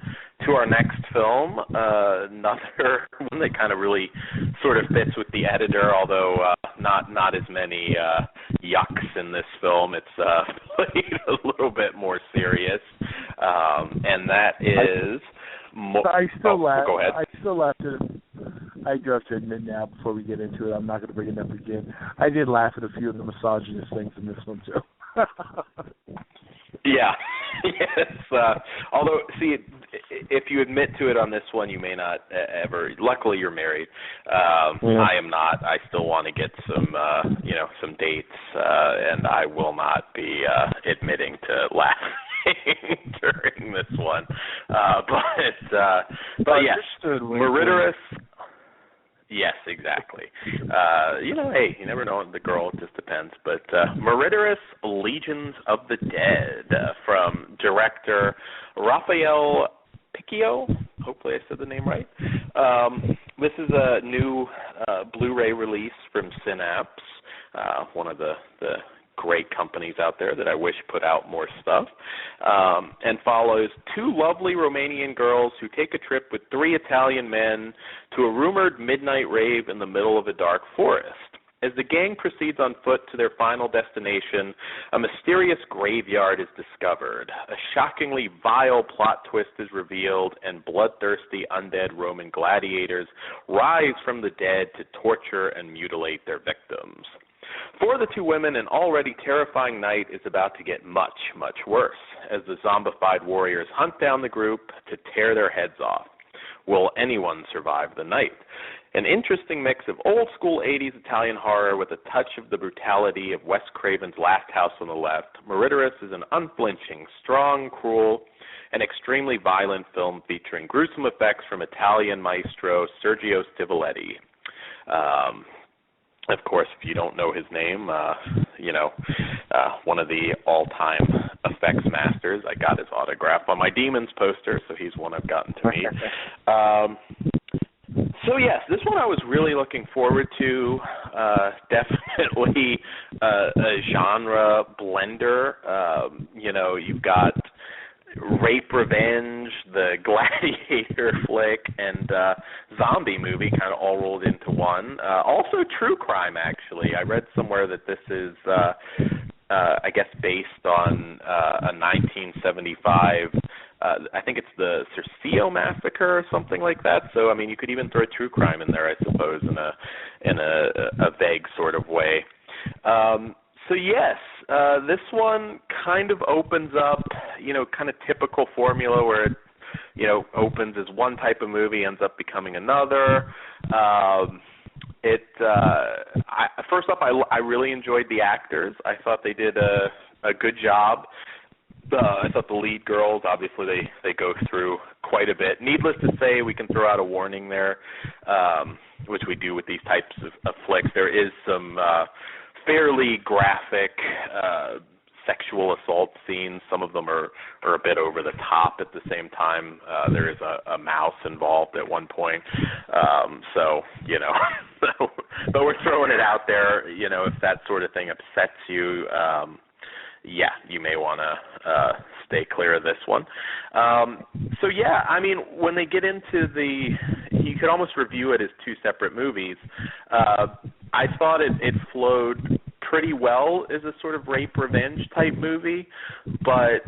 to our next film, another one that kind of really sort of fits with the editor, although not as many yucks in this film. It's played a little bit more serious, and that is... I still laugh. Go ahead. I still laugh at it. I do have to admit now, before we get into it, I'm not going to bring it up again. I did laugh at a few of the misogynist things in this one, too. Yeah. Yes. Although, see, if you admit to it on this one, you may not ever. Luckily, you're married. I am not. I still want to get some dates, and I will not be admitting to laughing during this one. But yes, Meritorious. Yes, exactly. Hey, you never know the girl, it just depends. But Murderous Legions of the Dead from director Raphael Picchio. Hopefully I said the name right. This is a new Blu-ray release from Synapse, one of the great companies out there that I wish put out more stuff, and follows two lovely Romanian girls who take a trip with three Italian men to a rumored midnight rave in the middle of a dark forest. As the gang proceeds on foot to their final destination, a mysterious graveyard is discovered. A shockingly vile plot twist is revealed, and bloodthirsty undead Roman gladiators rise from the dead to torture and mutilate their victims. For the two women, an already terrifying night is about to get much, much worse as the zombified warriors hunt down the group to tear their heads off. Will anyone survive the night? An interesting mix of old-school 80s Italian horror with a touch of the brutality of Wes Craven's Last House on the Left, Murderous is an unflinching, strong, cruel, and extremely violent film featuring gruesome effects from Italian maestro Sergio Stivoletti. Of course, if you don't know his name, one of the all-time effects masters. I got his autograph on my Demons poster, so he's one I've gotten to meet. So, yes, this one I was really looking forward to. Definitely a genre blender. You've got rape revenge, the gladiator flick, and zombie movie kind of all rolled into one. Also true crime, actually. I read somewhere that this is, I guess, based on a 1975, I think it's the Cercio Massacre or something like that. So, I mean, you could even throw true crime in there, I suppose, in a vague sort of way. So yes, this one kind of opens up, kind of typical formula where it, opens as one type of movie, ends up becoming another. First off, I really enjoyed the actors. I thought they did a good job. I thought the lead girls, obviously, they go through quite a bit. Needless to say, we can throw out a warning there, which we do with these types of flicks. There is some fairly graphic sexual assault scenes. Some of them are a bit over the top. At the same time, there is a mouse involved at one point. But we're throwing it out there. If that sort of thing upsets you, you may want to stay clear of this one. When they get into you could almost review it as two separate movies. I thought it flowed pretty well as a sort of rape revenge type movie, but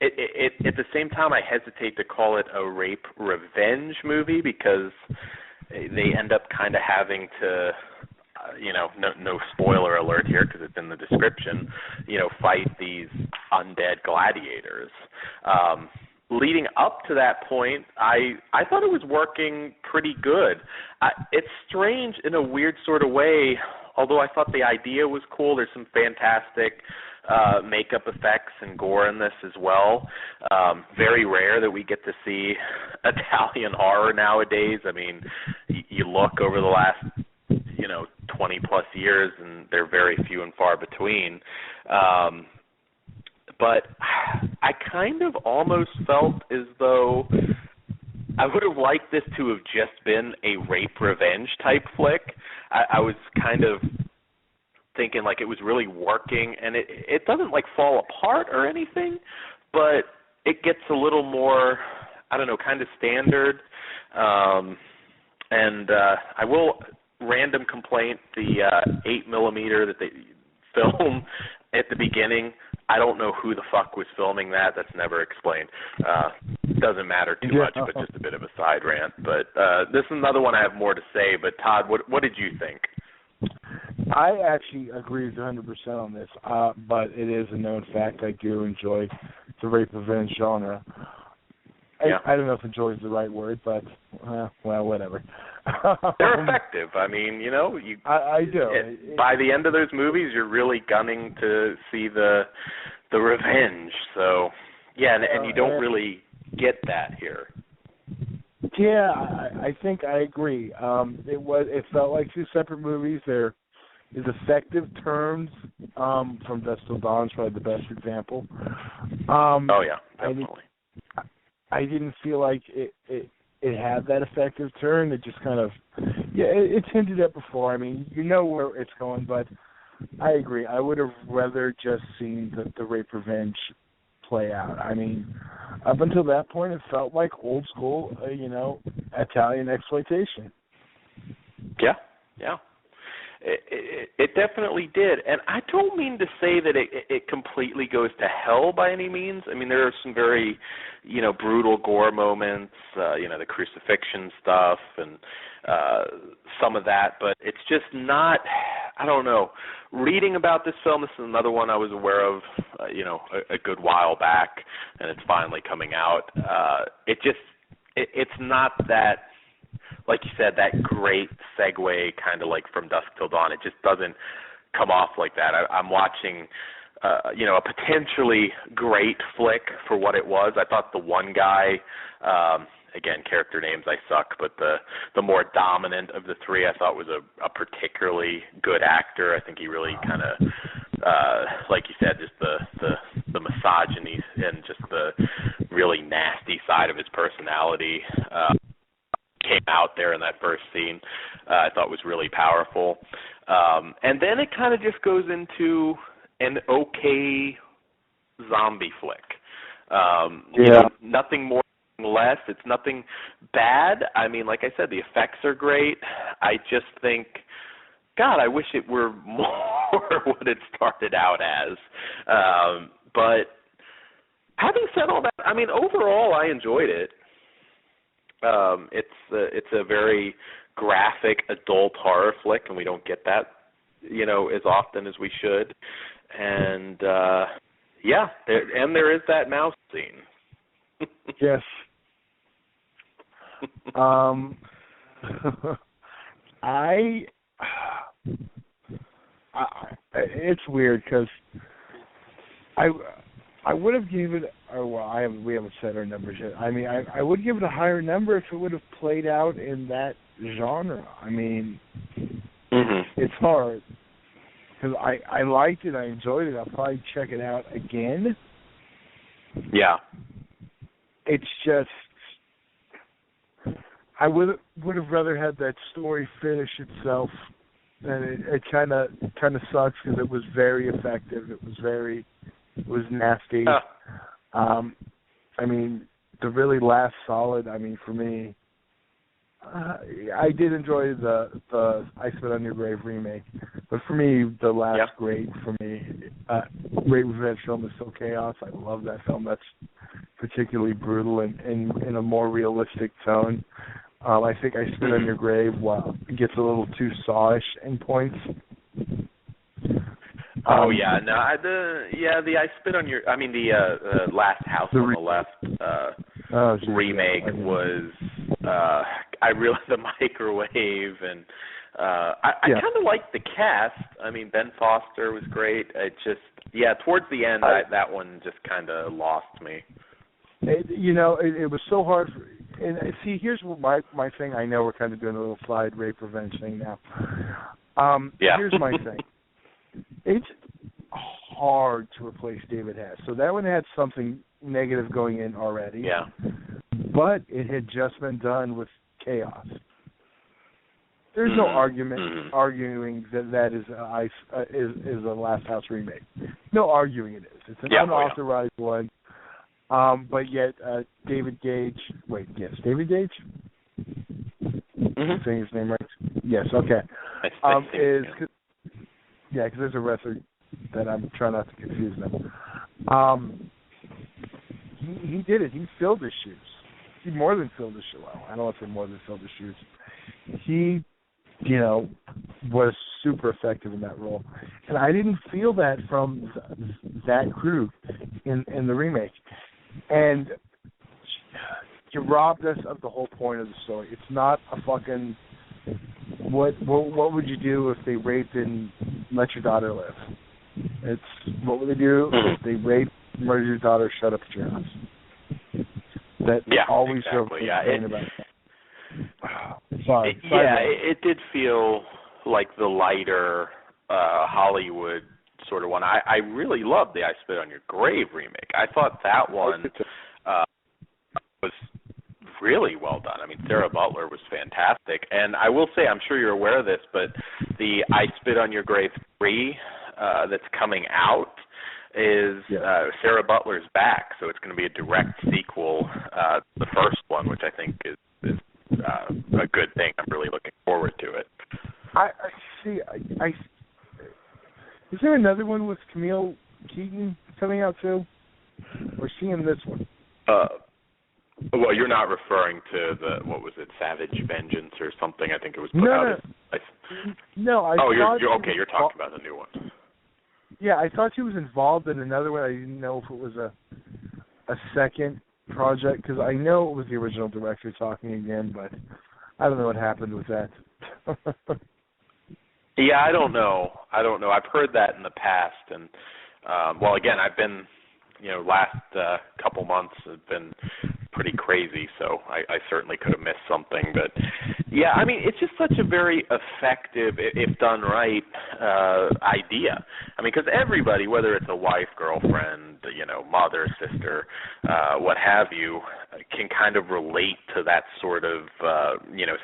at the same time, I hesitate to call it a rape revenge movie because they end up kind of having to, no spoiler alert here because it's in the description, fight these undead gladiators. Leading up to that point, I thought it was working pretty good. It's strange in a weird sort of way, although I thought the idea was cool. There's some fantastic makeup effects and gore in this as well. Very rare that we get to see Italian horror nowadays. I mean, you look over the last 20 plus years and they're very few and far between. But I kind of almost felt as though I would have liked this to have just been a rape revenge type flick. I was kind of thinking like it was really working, and it doesn't like fall apart or anything, but it gets a little more, I don't know, kind of standard. And I will random complaint, the 8mm that they film at the beginning, I don't know who the fuck was filming that. That's never explained. Doesn't matter too much, but just a bit of a side rant. But this is another one I have more to say. But Todd, what did you think? I actually agree 100% on this, but it is a known fact I do enjoy the rape revenge genre. I don't know if enjoy is the right word, but, whatever. They're effective. I mean, I do. By the end of those movies, you're really gunning to see the revenge. So, and you don't really get that here. Yeah, I think I agree. It felt like two separate movies. There is effective turns. From Dusk Till Dawn is probably the best example. Oh yeah, definitely. I didn't feel like it had that effective turn. It just kind of, it's hinted at before. I mean, you know where it's going, but I agree. I would have rather just seen the rape revenge play out. I mean, up until that point, it felt like old school, Italian exploitation. Yeah. It definitely did, and I don't mean to say that it completely goes to hell by any means. I mean, there are some very, brutal gore moments, the crucifixion stuff and some of that, but it's just not, I don't know. Reading about this film, this is another one I was aware of, a good while back, and it's finally coming out. It's not that, like you said, that great segue kind of like from Dusk Till Dawn. It just doesn't come off like that. I'm watching, a potentially great flick for what it was. I thought the one guy, again, character names I suck, but the more dominant of the three I thought was a particularly good actor. I think he really kind of, like you said, just the misogyny and just the really nasty side of his personality came out there in that first scene. I thought was really powerful. And then it kind of just goes into an okay zombie flick. Nothing more, less. It's nothing bad. I mean, like I said, the effects are great. I just think, God, I wish it were more what it started out as. But having said all that, I mean, overall, I enjoyed it. It's a very graphic adult horror flick, and we don't get that, as often as we should. And there is that mouse scene. Yes. It's weird because I would have given it, we haven't set our numbers yet. I mean, I would give it a higher number if it would have played out in that genre. I mean, It's hard because I liked it, I enjoyed it. I'll probably check it out again. Yeah. It's just, I would have rather had that story finish itself, and it kind of sucks because it was very effective. It was nasty. I mean, the really last solid. I mean, for me, I did enjoy the I Spit on Your Grave remake, but for me, the last great for me, Great Revenge film is still Chaos. I love that film. That's particularly brutal and in a more realistic tone. I think I Spit on Your Grave, it gets a little too sawish in points. Oh yeah, no, the I Spit on Your, I mean the Last House on the Left remake was I realized the microwave, and I kind of liked the cast. I mean, Ben Foster was great. It just towards the end that one just kind of lost me. It was so hard. And see, here's what my thing. I know we're kind of doing a little slide rape revenge thing now. Here's my thing. It's hard to replace David Hess. So that one had something negative going in already. Yeah. But it had just been done with Chaos. There's no arguing that is a Last House remake. No arguing it is. It's an unauthorized one. But yet David Gage. Wait, yes, David Gage. I'm saying his name right? Yes. Okay. Because there's a wrestler that I'm trying not to confuse them. He did it. He filled his shoes. He more than filled his shoes. Well, I don't want to say more than filled his shoes. He, was super effective in that role. And I didn't feel that from that crew in the remake. And you robbed us of the whole point of the story. It's not a fucking... What would you do if they raped and let your daughter live? It's what would they do if they raped, murdered your daughter, shut up at your house? That always exactly. about that. Sorry. It did feel like the lighter Hollywood sort of one. I really loved the I Spit on Your Grave remake. I thought that one was really well done. I mean, Sarah Butler was fantastic. And I will say, I'm sure you're aware of this, but the I Spit on Your Grave 3 that's coming out is Sarah Butler's back, so it's going to be a direct sequel to the first one, which I think is a good thing. I'm really looking forward to it. I see. Is there another one with Camille Keaton coming out too? Or seeing this one? Well, you're not referring to what was it, Savage Vengeance or something? I think it was put out. You're talking about the new one. Yeah, I thought she was involved in another one. I didn't know if it was a second project, because I know it was the original director talking again, but I don't know what happened with that. Yeah, I don't know. I've heard that in the past, and again, I've been, last couple months have been pretty crazy, so I certainly could have missed something. But yeah, I mean, it's just such a very effective, if done right, idea. I mean, because everybody, whether it's a wife, girlfriend, mother, sister, what have you, can kind of relate to that sort of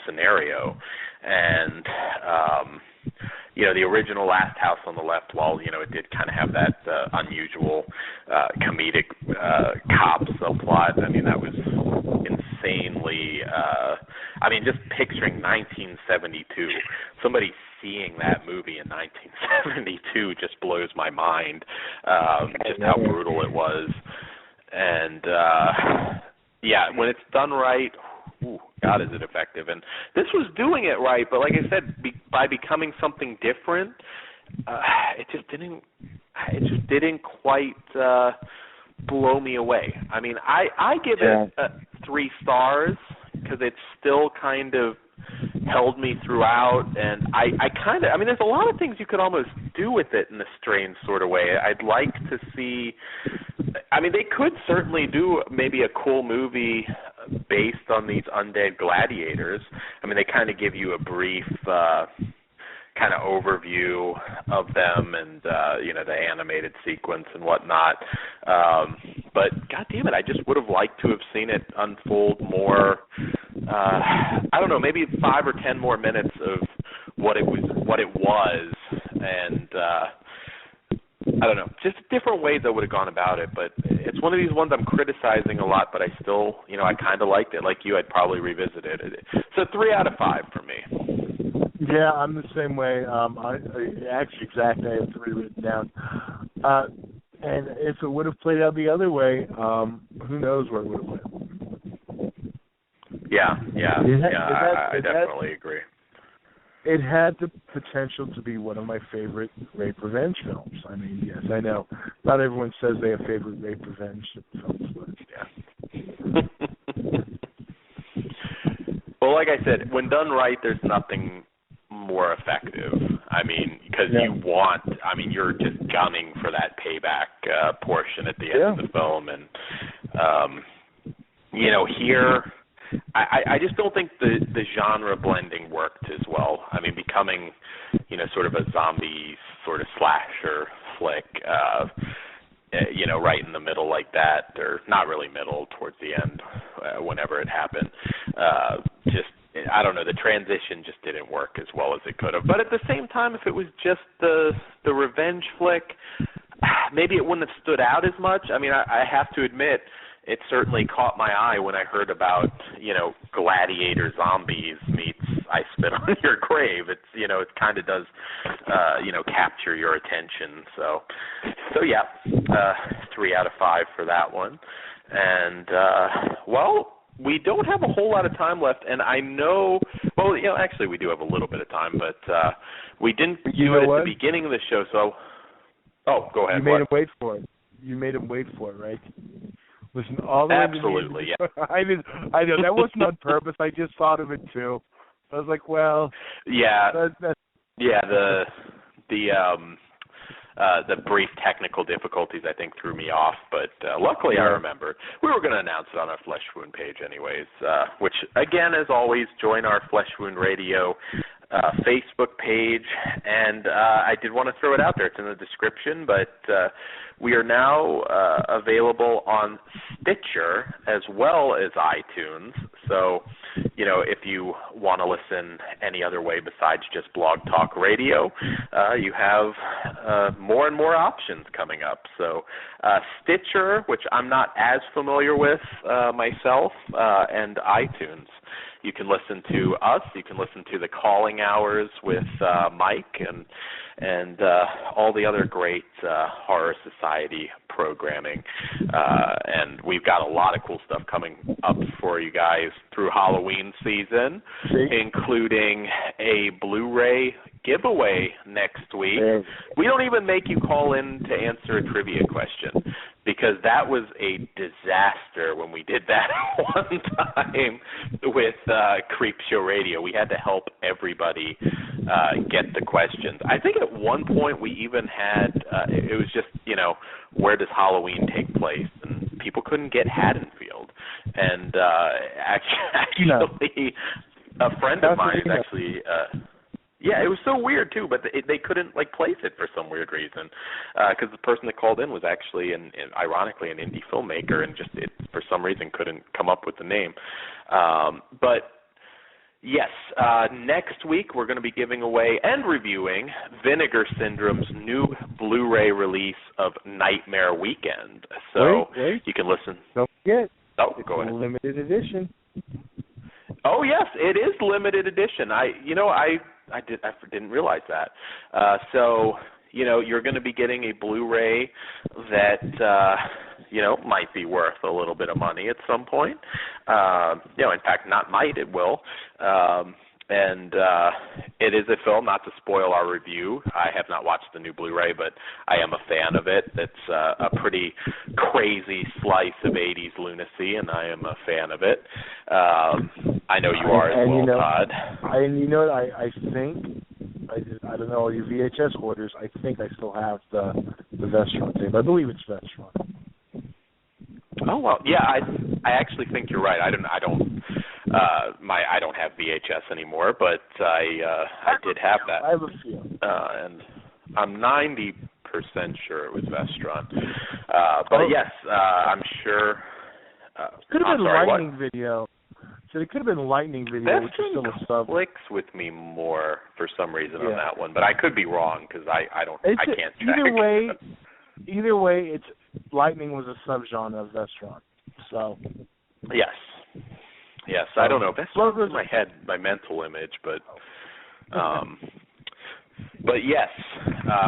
scenario. And the original Last House on the Left, while it did kind of have that unusual comedic cop subplot, I mean, that was insanely. Just picturing 1972, somebody seeing that movie in 1972 just blows my mind. Just how brutal it was, and when it's done right. Ooh, God, is it effective? And this was doing it right, but like I said, by becoming something different, it just didn't quite blow me away. I mean, I give it 3 stars because it still kind of held me throughout, and there's a lot of things you could almost do with it in a strange sort of way. I'd like to see. I mean, they could certainly do maybe a cool movie based on these undead gladiators. I mean, they kind of give you a brief kind of overview of them and, the animated sequence and whatnot. But, God damn it, I just would have liked to have seen it unfold more, I don't know, maybe 5 or 10 more minutes of what it was, and I don't know, just different ways I would have gone about it, but it's one of these ones I'm criticizing a lot, but I still, I kind of liked it. Like you, I'd probably revisit it. So 3 out of 5 for me. Yeah, I'm the same way. Actually, exactly, I have 3 written down. And if it would have played out the other way, who knows where it would have went. Yeah, I definitely agree. It had the potential to be one of my favorite rape revenge films. I mean, yes, I know. Not everyone says they have favorite rape revenge films, but yeah. Well, like I said, when done right, there's nothing more effective. I mean, because you're just gunning for that payback portion at the end of the film. And, here, I just don't think the genre blending worked as well. I mean, becoming, sort of a zombie sort of slasher flick, right in the middle like that, or not really middle, towards the end, whenever it happened. I don't know, the transition just didn't work as well as it could have. But at the same time, if it was just the revenge flick, maybe it wouldn't have stood out as much. I mean, I have to admit, it certainly caught my eye when I heard about, gladiator zombies meets I Spit on Your Grave. It's, it kind of does, capture your attention. So yeah, 3 out of 5 for that one. And, we don't have a whole lot of time left, and I know, actually we do have a little bit of time, but we didn't do it at the beginning of the show, so, go ahead. You made him wait for it. You made him wait for it, right? Listen, all the absolutely, yeah. I know, that wasn't on purpose. I just thought of it, too. I was like, well. Yeah. That's yeah, the The brief technical difficulties, I think, threw me off, but luckily I remembered. We were going to announce it on our Flesh Wound page anyways, which, again, as always, join our Flesh Wound Radio Facebook page, and I did want to throw it out there. It's in the description, but we are now available on Stitcher as well as iTunes. So, if you want to listen any other way besides just Blog Talk Radio, you have more and more options coming up. So Stitcher, which I'm not as familiar with myself, and iTunes. You can listen to us. You can listen to the Calling Hours with Mike and all the other great Horror Society programming. And we've got a lot of cool stuff coming up for you guys through Halloween season, including a Blu-ray giveaway next week. We don't even make you call in to answer a trivia question, because that was a disaster when we did that one time with Creepshow Radio. We had to help everybody get the questions. I think at one point we even had, it was just, where does Halloween take place? And people couldn't get Haddonfield. And actually, a friend of mine is actually... yeah, it was so weird too, but they couldn't place it for some weird reason, because the person that called in was actually, ironically, an indie filmmaker, and just for some reason couldn't come up with the name. But yes, next week we're going to be giving away and reviewing Vinegar Syndrome's new Blu-ray release of Nightmare Weekend. So wait. You can listen. Don't forget. Oh, go ahead. Limited edition. Oh yes, it is limited edition. I didn't realize that. So you're going to be getting a Blu-ray that might be worth a little bit of money at some point. In fact, not might, it will. And it is a film, not to spoil our review. I have not watched the new Blu-ray, but I am a fan of it. It's a pretty crazy slice of 80s lunacy, and I am a fan of it. I know you are as well, Todd. I think, I don't know, all your VHS orders, I think I still have the Vestron tape. I believe it's Vestron. Oh well, yeah. I actually think you're right. I don't have VHS anymore, but I did have that. I have a few. And I'm 90% sure it was Vestron. But yes, I'm sure. Could have been Lightning Video. So it could have been Lightning Video, which is still a sub. Clicks with me more for some reason on that one, but I could be wrong because I can't check. Either way, it's Lightning was a subgenre of Vestron. So yes, I don't know. Vestron's in my head, my mental image, but yes,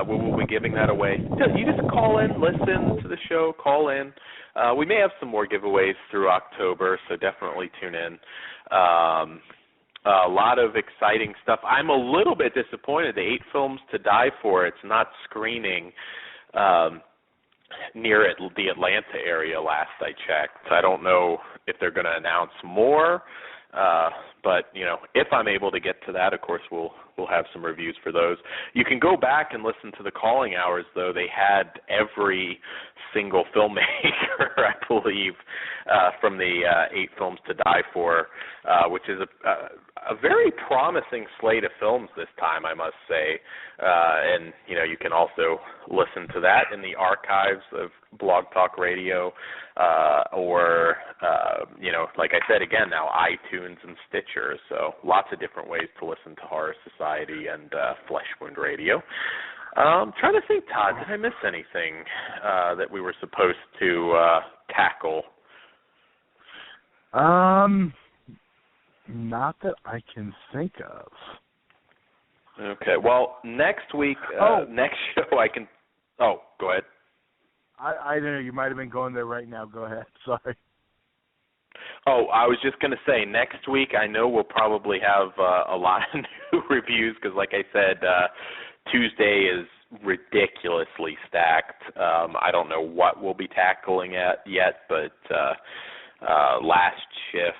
we will be giving that away. You just call in, listen to the show, call in. We may have some more giveaways through October, so definitely tune in. A lot of exciting stuff. I'm a little bit disappointed. The 8 Films to Die For, it's not screening near the Atlanta area last I checked. I don't know if they're going to announce more, but if I'm able to get to that, of course we'll have some reviews for those. You can go back and listen to the Calling Hours, though. They had every single filmmaker, I believe, from the 8 Films to Die For, which is a very promising slate of films this time, I must say. And you can also listen to that in the archives of Blog Talk Radio, or like I said again, now iTunes and Stitcher. So lots of different ways to listen to Horror Society and Flesh Wound Radio. Trying to think, Todd, did I miss anything that we were supposed to tackle? Not that I can think of. Okay. Well, next week, next show, I can. Oh, go ahead. I don't know. You might have been going there right now. Go ahead. Sorry. Oh, I was just going to say, next week I know we'll probably have a lot of new reviews because, like I said, Tuesday is ridiculously stacked. I don't know what we'll be tackling yet, but Last Shift,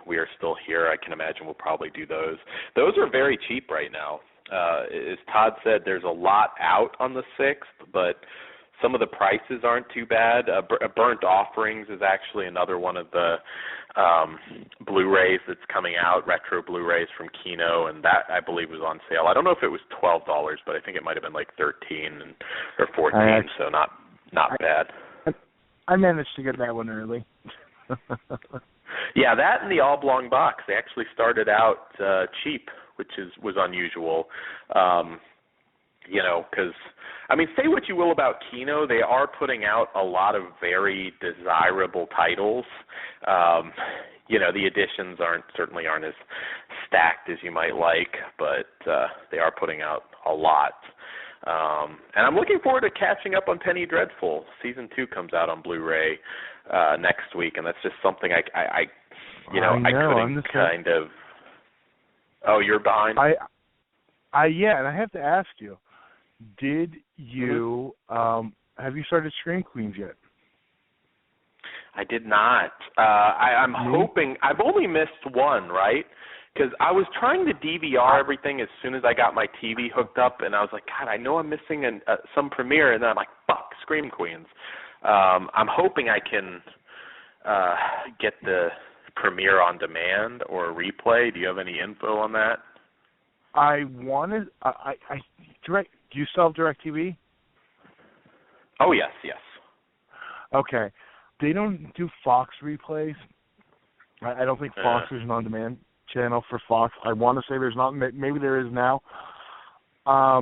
we are still here. I can imagine we'll probably do those. Those are very cheap right now. as Todd said, there's a lot out on the 6th, but some of the prices aren't too bad. Burnt Offerings is actually another one of the Blu-rays that's coming out, retro Blu-rays from Kino, and that, I believe, was on sale. I don't know if it was $12, but I think it might have been like $13 or $14, so not bad. I managed to get that one early. Yeah, that and the oblong box. They actually started out cheap, which was unusual. Because, I mean, say what you will about Kino, they are putting out a lot of very desirable titles. The editions certainly aren't as stacked as you might like, but they are putting out a lot. And I'm looking forward to catching up on Penny Dreadful. Season 2 comes out on Blu-ray next week, and that's just something I couldn't kind of. Oh, you're behind? Yeah, and I have to ask you, did you have you started Scream Queens yet? I did not. I'm hoping. I've only missed one, right? Because I was trying to DVR everything as soon as I got my TV hooked up, and I was like, God, I know I'm missing some premiere, and then I'm like, fuck, Scream Queens. I'm hoping I can get the premiere on demand or replay. Do you have any info on that? I wanted. Direct. Do you still have DirecTV? Oh yes. Okay. They don't do Fox replays. I don't think Fox is an on-demand channel for Fox. I want to say there's not. Maybe there is now. I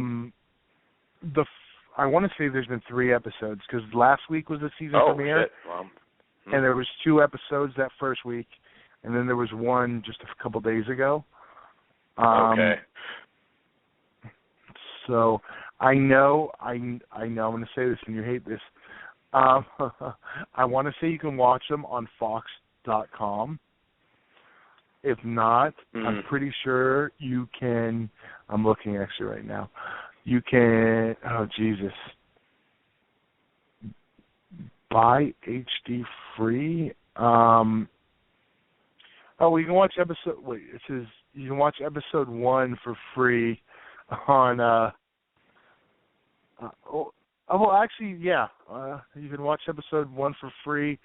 want to say there's been 3 episodes because last week was the season premiere. Shit. Well, and there was 2 episodes that first week, and then there was one just a couple days ago. Okay. So I know. I'm going to say this, and you hate this. I want to say you can watch them on Fox.com. If not, I'm pretty sure you can. I'm looking actually right now. You can. Oh Jesus. Buy HD free. You can watch episode. Wait, it says you can watch episode 1 for free on. Actually, yeah. You can watch episode 1 for free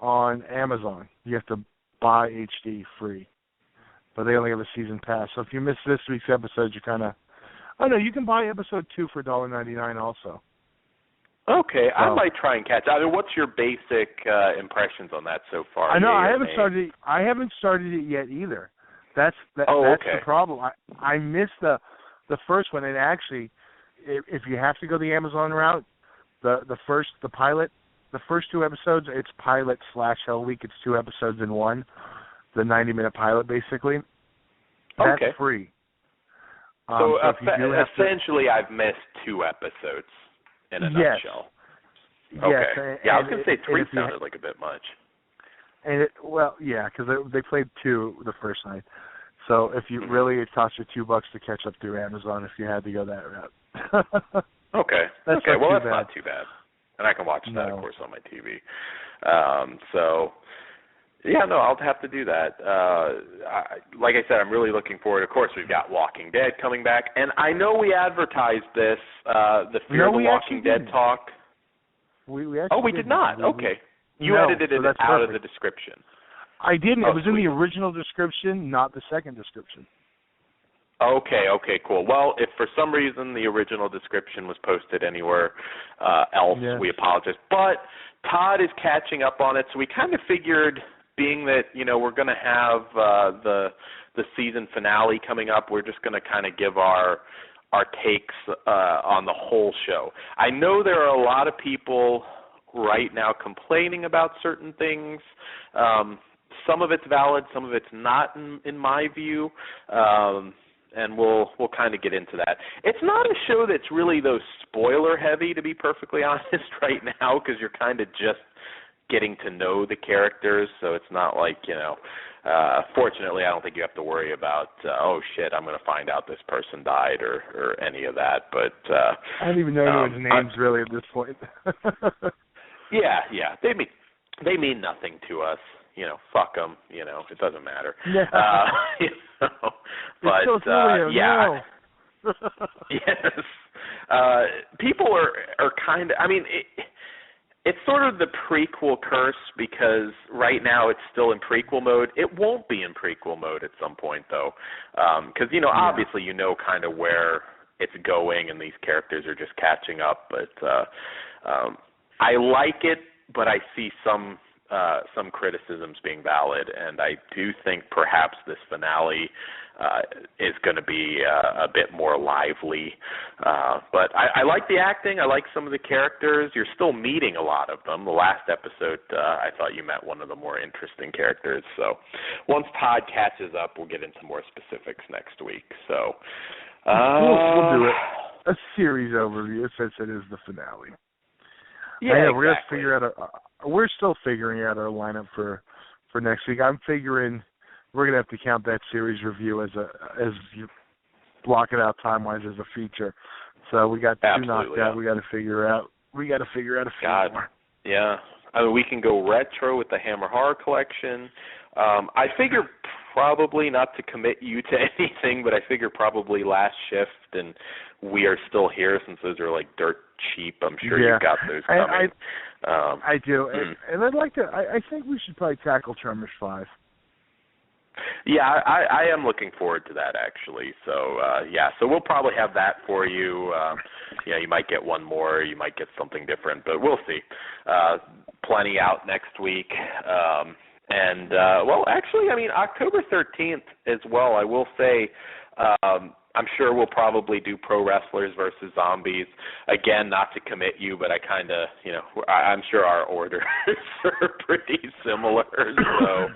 on Amazon. You have to buy HD free, but they only have a season pass. So if you miss this week's episode, you kind of. Oh no, you can buy episode 2 for $1.99 also. Okay, I might try and catch. I mean, what's your basic impressions on that so far? I know I haven't started. I haven't started it yet either. That's the problem. I missed the first one, and actually, if you have to go the Amazon route, the first 2 episodes, it's pilot / Hell Week. It's 2 episodes in one, the 90-minute pilot basically. That's free. So essentially, I've missed 2 episodes in a nutshell. Okay. Yes. I was going to say 3 sounded like a bit much. And because they played 2 the first night. So if you it costs you $2 to catch up through Amazon if you had to go that route. Okay. That's not too bad. And I can watch that, of course, on my TV. I'll have to do that. Like I said, I'm really looking forward. Of course, we've got Walking Dead coming back. And I know we advertised this, the Fear the Walking Dead talk. We did not? Okay. You edited it out of the description. I didn't. It was in the original description, not the second description. Okay, cool. Well, if for some reason the original description was posted anywhere else, we apologize. But Todd is catching up on it, so we kind of figured, being that we're going to have the season finale coming up, we're just going to kind of give our takes on the whole show. I know there are a lot of people right now complaining about certain things. Some of it's valid, some of it's not, in my view. And we'll kind of get into that. It's not a show that's really, though, spoiler heavy, to be perfectly honest, right now, because you're kind of just getting to know the characters, so it's not like, fortunately, I don't think you have to worry about, oh shit, I'm going to find out this person died or any of that. But I don't even know anyone's names really at this point. Yeah, they mean nothing to us. Fuck them. It doesn't matter. Yeah. But no. Yes. People are kind of, I mean, it's sort of the prequel curse because right now it's still in prequel mode. It won't be in prequel mode at some point, though, because, obviously kind of where it's going and these characters are just catching up. But I like it, but I see some criticisms being valid, and I do think perhaps this finale is going to be a bit more lively. But I like the acting. I like some of the characters. You're still meeting a lot of them. The last episode, I thought you met one of the more interesting characters. So once Todd catches up, we'll get into more specifics next week. So we'll do it. A series overview since it is the finale. Yeah, we're exactly. gonna figure out. We're still figuring out our lineup for next week. I'm figuring we're gonna have to count that series review as you block it out time wise as a feature. So we got two knocked out. We got to figure out. We got to figure out a few more. Yeah, I mean, we can go retro with the Hammer Horror Collection. I figure probably not to commit you to anything, but I figure probably Last Shift and We Are Still Here, since those are like dirt cheap. I'm sure you've got those coming. I do, and I'd like to. I think we should probably tackle Tremors 5. Yeah, I am looking forward to that actually. So so we'll probably have that for you. You might get one more, you might get something different, but we'll see. Plenty out next week. And actually, I mean, October 13th as well, I will say, I'm sure we'll probably do Pro Wrestlers versus Zombies. Again, not to commit you, but I kind of, I'm sure our orders are pretty similar. So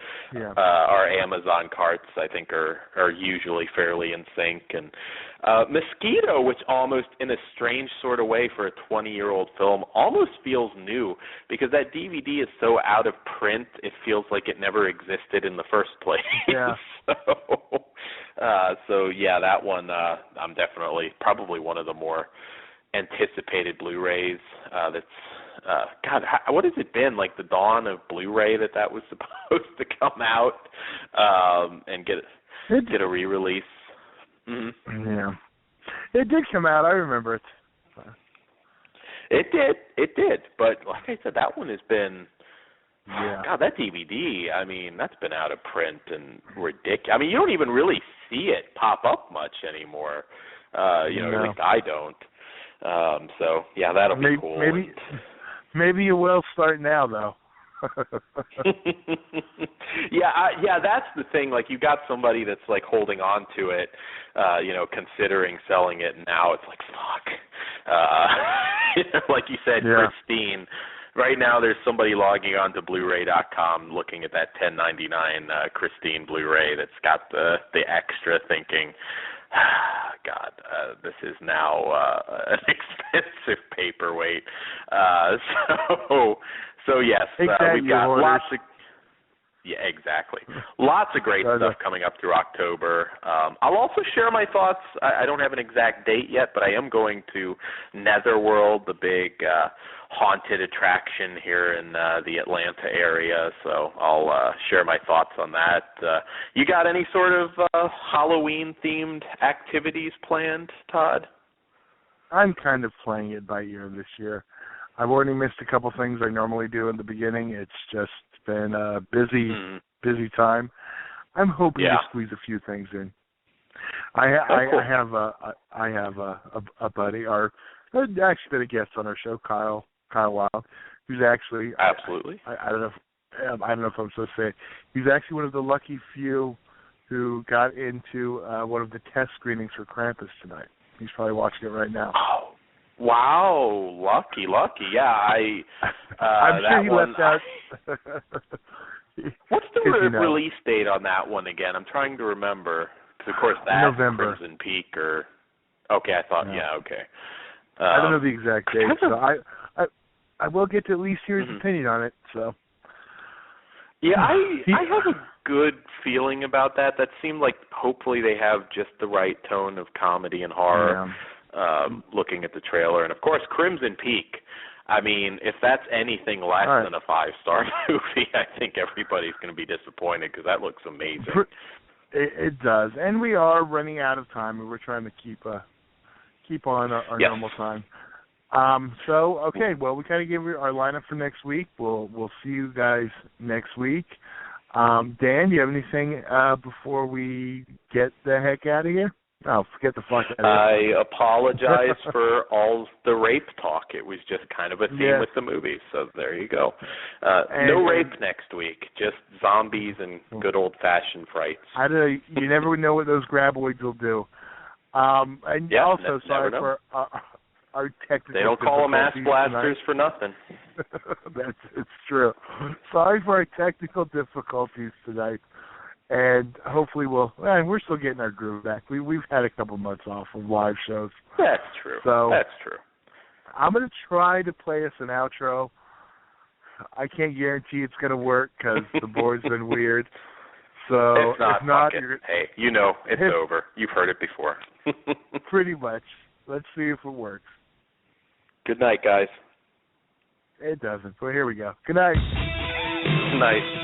our Amazon carts, I think, are usually fairly in sync. And Mosquito, which almost in a strange sort of way for a 20-year-old film, almost feels new because that DVD is so out of print, it feels like it never existed in the first place. Yeah. That one I'm definitely probably one of the more anticipated Blu-rays. What has it been, like the dawn of Blu-ray that was supposed to come out and get a re-release? Mm-hmm. Yeah, it did come out. I remember it. It did. But like I said, that one has been. Yeah. God, that DVD, I mean, that's been out of print and ridiculous. I mean, you don't even really see it pop up much anymore. At least I don't. That'll be cool. Maybe you will start now, though. That's the thing. Like, you got somebody that's like holding on to it, considering selling it. And now it's like, fuck. Like you said, Christine. Right now, there's somebody logging on to Blu-ray.com looking at that $10.99 Christine Blu-ray that's got the extra, thinking, God, this is now an expensive paperweight. So yes, we've got lots of. Yeah, exactly. Lots of great stuff coming up through October. I'll also share my thoughts. I don't have an exact date yet, but I am going to Netherworld, the big haunted attraction here in the Atlanta area. So I'll share my thoughts on that. You got any sort of Halloween-themed activities planned, Todd? I'm kind of playing it by ear this year. I've already missed a couple things I normally do in the beginning. It's just been a busy time. I'm hoping to squeeze a few things in. I have a buddy, actually been a guest on our show, Kyle Wild, who's actually absolutely. I don't know if I'm supposed to say it. He's actually one of the lucky few who got into one of the test screenings for Krampus tonight. He's probably watching it right now. Oh. Wow, lucky. Yeah, I'm sure he left out. What's the release date on that one again? I'm trying to remember. Because, of course, that's November. Crimson Peak or... Okay, I thought, okay. I don't know the exact date, so I will get to at least hear his opinion on it, so... Yeah, I have a good feeling about that. That seemed like hopefully they have just the right tone of comedy and horror. Yeah. Looking at the trailer, and of course Crimson Peak. I mean, if that's anything less than a 5-star movie, I think everybody's going to be disappointed because that looks amazing. It does, and we are running out of time, and we're trying to keep keep on our Yes. normal time. Okay, well, we kind of gave you our lineup for next week. We'll see you guys next week. Dan, do you have anything before we get the heck out of here? Oh, get the fuck out of here. I apologize for all the rape talk. It was just kind of a theme with the movie, so there you go. No rape next week, just zombies and good old-fashioned frights. I don't know. You never know what those graboids will do. And also, sorry for our technical difficulties. They don't call them ass blasters for nothing. It's true. Sorry for our technical difficulties tonight. And hopefully we're still getting our groove back. We've had a couple months off of live shows. That's true. That's true. I'm going to try to play us an outro. I can't guarantee it's going to work because the board's been weird. So it's not. If not, hey, it's over. You've heard it before. Pretty much. Let's see if it works. Good night, guys. It doesn't. Well, here we go. Good night. Good night.